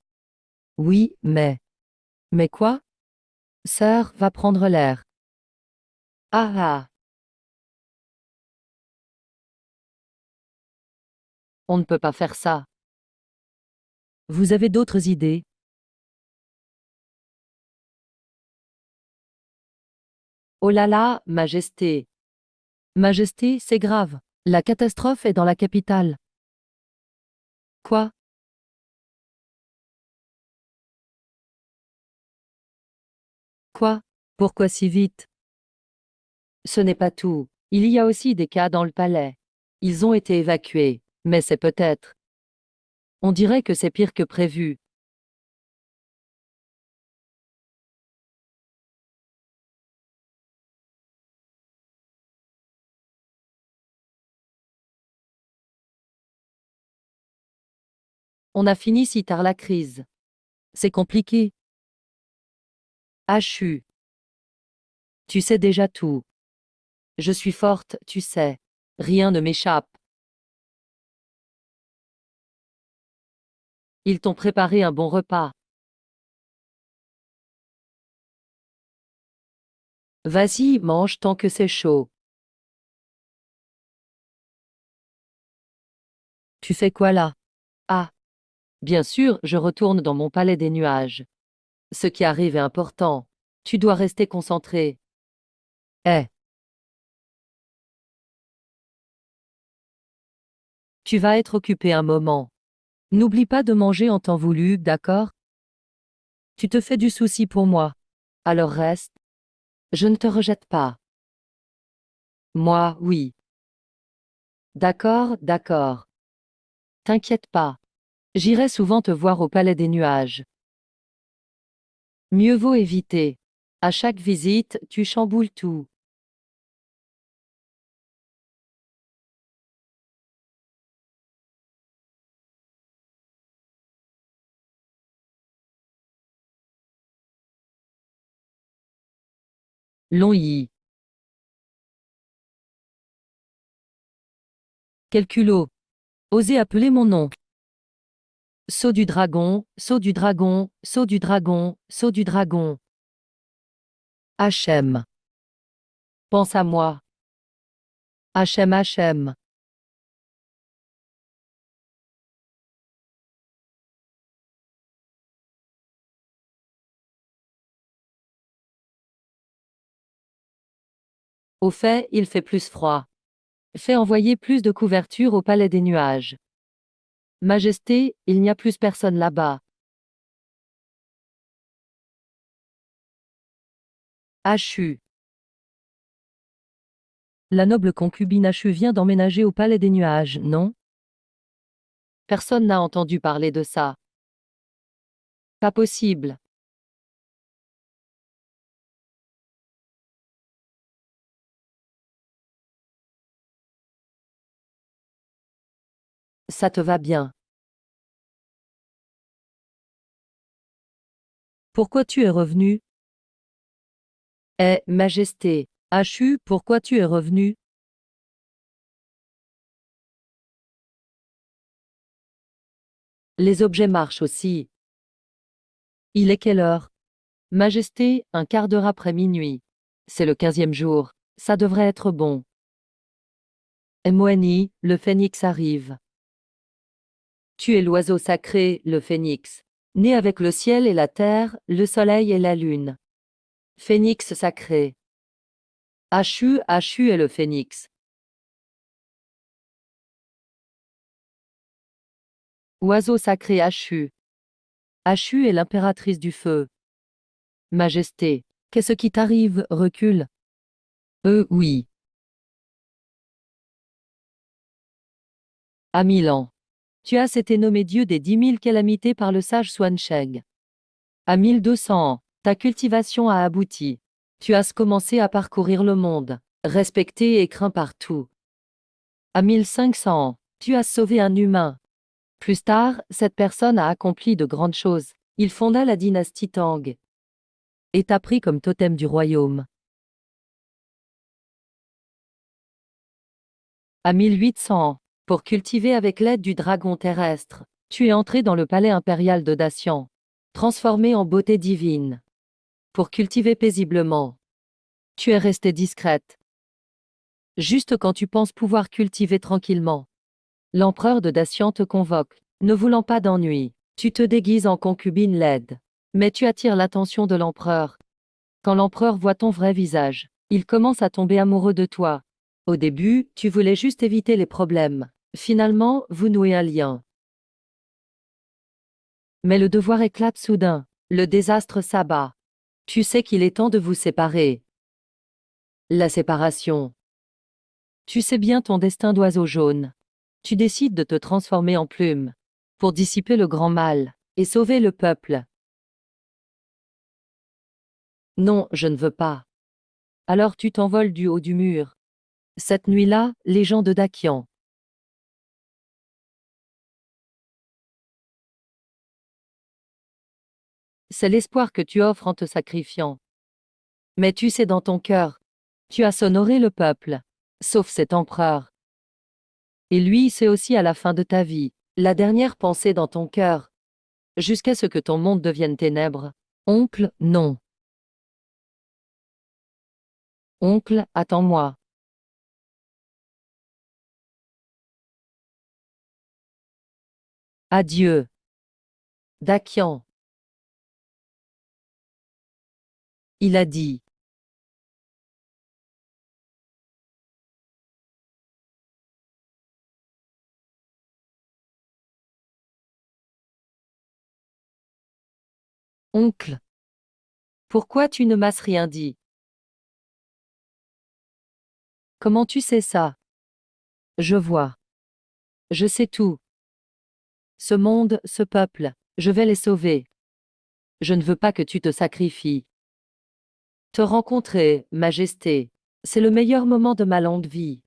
Oui, mais. Mais quoi? Sœur, va prendre l'air. Ah. On ne peut pas faire ça. Vous avez d'autres idées? Oh là là, Majesté. Majesté, c'est grave. La catastrophe est dans la capitale. Quoi? Quoi? Pourquoi si vite? Ce n'est pas tout. Il y a aussi des cas dans le palais. Ils ont été évacués, mais c'est peut-être. On dirait que c'est pire que prévu. On a fini si tard la crise. C'est compliqué. HU. Tu sais déjà tout. Je suis forte, tu sais. Rien ne m'échappe. Ils t'ont préparé un bon repas. Vas-y, mange tant que c'est chaud. Tu fais quoi là? Ah. Bien sûr, je retourne dans mon palais des nuages. Ce qui arrive est important. Tu dois rester concentré. Eh. Tu vas être occupé un moment. N'oublie pas de manger en temps voulu, d'accord? Tu te fais du souci pour moi. Alors reste. Je ne te rejette pas. Moi, oui. D'accord, d'accord. T'inquiète pas. J'irai souvent te voir au Palais des Nuages. Mieux vaut éviter. À chaque visite, tu chamboules tout. Long y. Quel culot. Osez appeler mon nom. Saut du dragon, saut du dragon, saut du dragon, saut du dragon. HM. Pense à moi. HM. Au fait, il fait plus froid. Fais envoyer plus de couverture au Palais des Nuages. Majesté, il n'y a plus personne là-bas. Hachu. La noble concubine Hachu vient d'emménager au Palais des Nuages, non? Personne n'a entendu parler de ça. Pas possible. Ça te va bien. Pourquoi tu es revenu? Eh, Majesté. Hachu, pourquoi tu es revenu? Les objets marchent aussi. Il est quelle heure? Majesté, un quart d'heure après minuit. C'est le 15e jour. Ça devrait être bon. Moani, le phénix arrive. Tu es l'oiseau sacré, le phénix. Né avec le ciel et la terre, le soleil et la lune. Phénix sacré. Hachu est le phénix. Oiseau sacré Hachu. Hachu est l'impératrice du feu. Majesté. Qu'est-ce qui t'arrive, recule? Oui. À 1000 ans. Tu as été nommé dieu des 10 000 calamités par le sage Xuancheng. À 1200 ans, ta cultivation a abouti. Tu as commencé à parcourir le monde, respecté et craint partout. À 1500 ans, tu as sauvé un humain. Plus tard, cette personne a accompli de grandes choses. Il fonda la dynastie Tang et t'a pris comme totem du royaume. À 1800 ans, pour cultiver avec l'aide du dragon terrestre, tu es entré dans le palais impérial de Dacian, transformé en beauté divine. Pour cultiver paisiblement, tu es resté discrète. Juste quand tu penses pouvoir cultiver tranquillement. L'empereur de Dacian te convoque, ne voulant pas d'ennui. Tu te déguises en concubine laide. Mais tu attires l'attention de l'empereur. Quand l'empereur voit ton vrai visage, il commence à tomber amoureux de toi. Au début, tu voulais juste éviter les problèmes. Finalement, vous nouez un lien. Mais le devoir éclate soudain. Le désastre s'abat. Tu sais qu'il est temps de vous séparer. La séparation. Tu sais bien ton destin d'oiseau jaune. Tu décides de te transformer en plume. Pour dissiper le grand mal. Et sauver le peuple. Non, je ne veux pas. Alors tu t'envoles du haut du mur. Cette nuit-là, les gens de Dakian. C'est l'espoir que tu offres en te sacrifiant. Mais tu sais dans ton cœur. Tu as honoré le peuple. Sauf cet empereur. Et lui, c'est aussi à la fin de ta vie. La dernière pensée dans ton cœur. Jusqu'à ce que ton monde devienne ténèbres. Oncle, non. Oncle, attends-moi. Adieu. Dakian. Il a dit. Oncle. Pourquoi tu ne m'as rien dit? Comment tu sais ça? Je vois. Je sais tout. Ce monde, ce peuple, je vais les sauver. Je ne veux pas que tu te sacrifies. Te rencontrer, Majesté, c'est le meilleur moment de ma longue vie.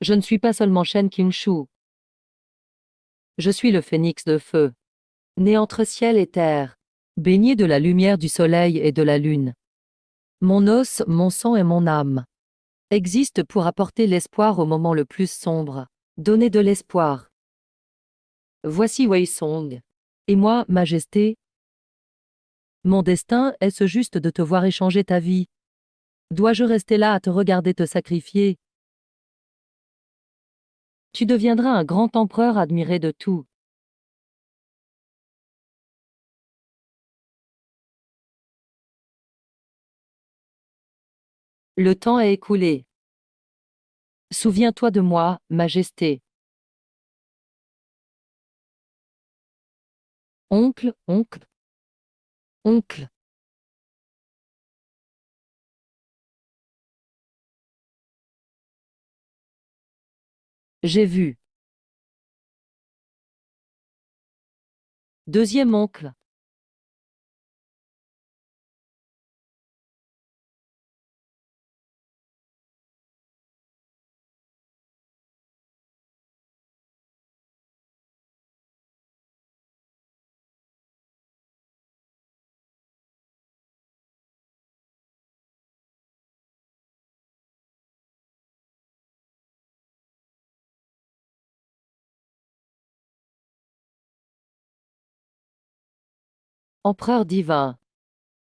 Je ne suis pas seulement Shen Qingshu. Je suis le phénix de feu, né entre ciel et terre, baigné de la lumière du soleil et de la lune. Mon os, mon sang et mon âme existent pour apporter l'espoir au moment le plus sombre. Donner de l'espoir. Voici Wei Song. Et moi, Majesté, mon destin est-ce juste de te voir échanger ta vie? Dois-je rester là à te regarder te sacrifier? Tu deviendras un grand empereur admiré de tout. Le temps est écoulé. Souviens-toi de moi, Majesté. Oncle, oncle, oncle. J'ai vu. Deuxième oncle. Empereur divin.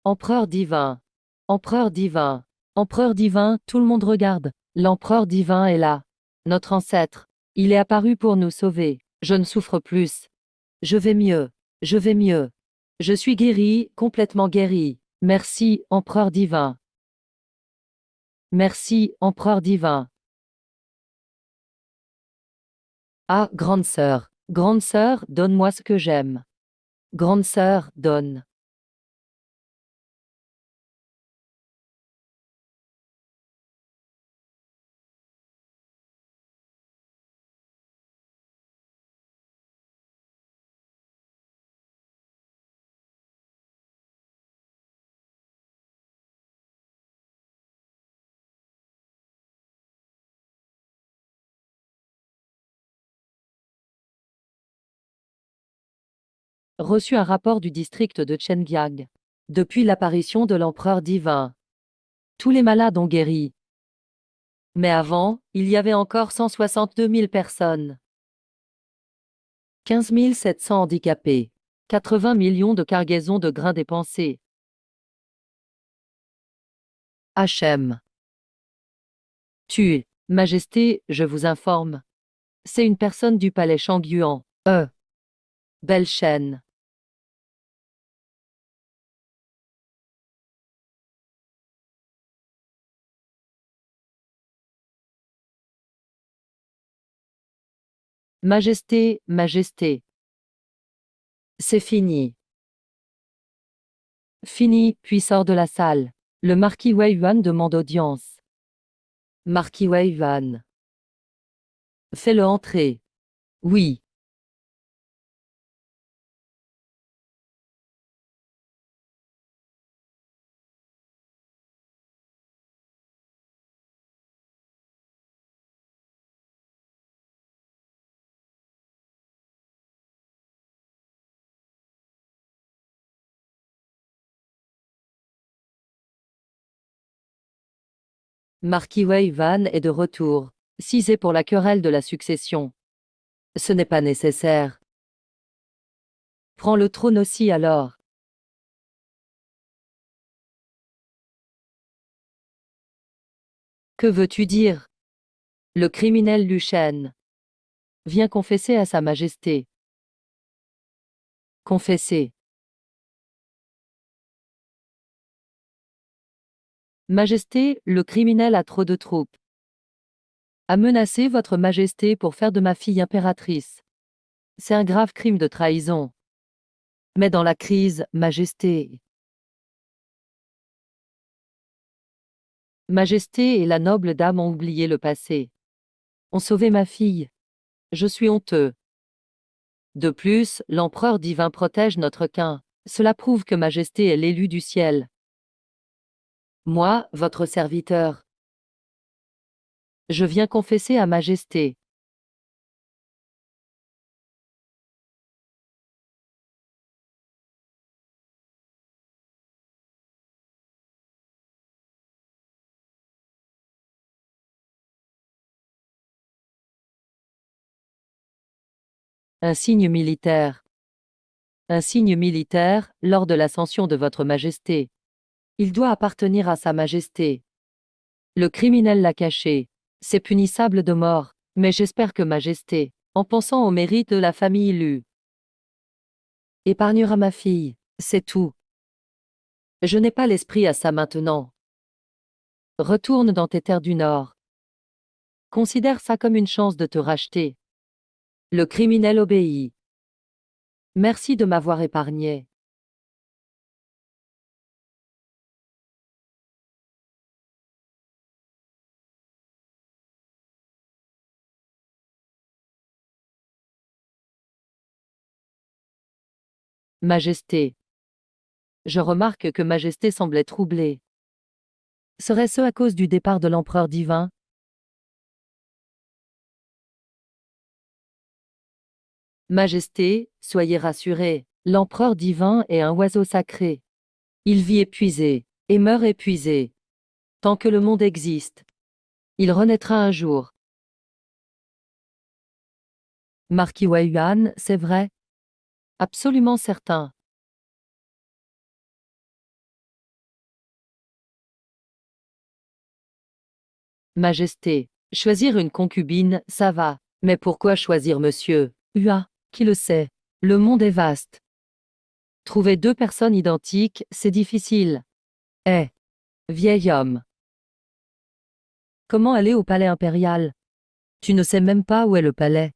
Empereur divin. Empereur divin. Empereur divin, tout le monde regarde. L'empereur divin est là. Notre ancêtre. Il est apparu pour nous sauver. Je ne souffre plus. Je vais mieux. Je vais mieux. Je suis guéri, complètement guéri. Merci, empereur divin. Merci, empereur divin. Ah, grande sœur, donne-moi ce que j'aime. Grande sœur, donne. Reçu un rapport du district de Chengyang. Depuis l'apparition de l'empereur divin, tous les malades ont guéri. Mais avant, il y avait encore 162 000 personnes. 15 700 handicapés. 80 millions de cargaisons de grains dépensés. HM. Tu, Majesté, je vous informe. C'est une personne du palais Shangyuan. Belle chaîne. Majesté, Majesté. C'est fini. Fini, puis sort de la salle. Le marquis Wei Yuan demande audience. Marquis Wei Yuan. Fais-le entrer. Oui. Marquis Wei Yuan est de retour. Si c'est pour la querelle de la succession. Ce n'est pas nécessaire. Prends le trône aussi alors. Que veux-tu dire? Le criminel Lu Shen. Viens confesser à Sa Majesté. Confesser. Majesté, le criminel a trop de troupes. A menacé votre Majesté pour faire de ma fille impératrice. C'est un grave crime de trahison. Mais dans la crise, Majesté. Majesté et la noble dame ont oublié le passé. Ont sauvé ma fille. Je suis honteux. De plus, l'empereur divin protège notre quin. Cela prouve que Majesté est l'élu du ciel. Moi, votre serviteur. Je viens confesser à Majesté. Un signe militaire. Un signe militaire, lors de l'ascension de votre Majesté. Il doit appartenir à Sa Majesté. Le criminel l'a caché. C'est punissable de mort, mais j'espère que Majesté, en pensant au mérite de la famille Lu, épargnera ma fille, c'est tout. Je n'ai pas l'esprit à ça maintenant. Retourne dans tes terres du Nord. Considère ça comme une chance de te racheter. Le criminel obéit. Merci de m'avoir épargné. Majesté. Je remarque que Majesté semblait troublée. Serait-ce à cause du départ de l'empereur divin? Majesté, soyez rassurée, l'empereur divin est un oiseau sacré. Il vit épuisé, et meurt épuisé. Tant que le monde existe, il renaîtra un jour. Marquis Weiyuan, c'est vrai? Absolument certain. Majesté, choisir une concubine, ça va. Mais pourquoi choisir monsieur Hua, qui le sait? Le monde est vaste. Trouver deux personnes identiques, c'est difficile. Eh, vieil homme. Comment aller au palais impérial? Tu ne sais même pas où est le palais.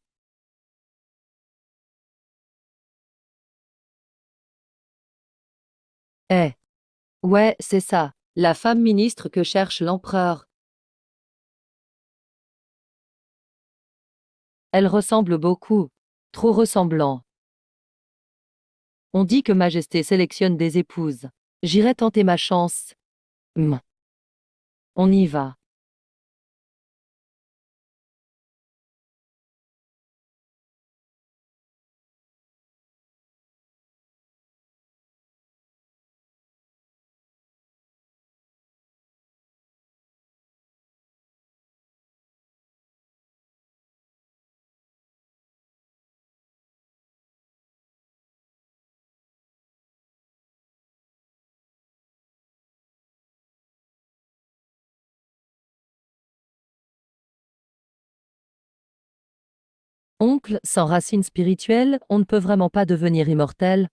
Eh, ouais, c'est ça. La femme ministre que cherche l'empereur. Elle ressemble beaucoup. Trop ressemblant. On dit que Majesté sélectionne des épouses. J'irai tenter ma chance. On y va. Oncle, sans racine spirituelle, on ne peut vraiment pas devenir immortel.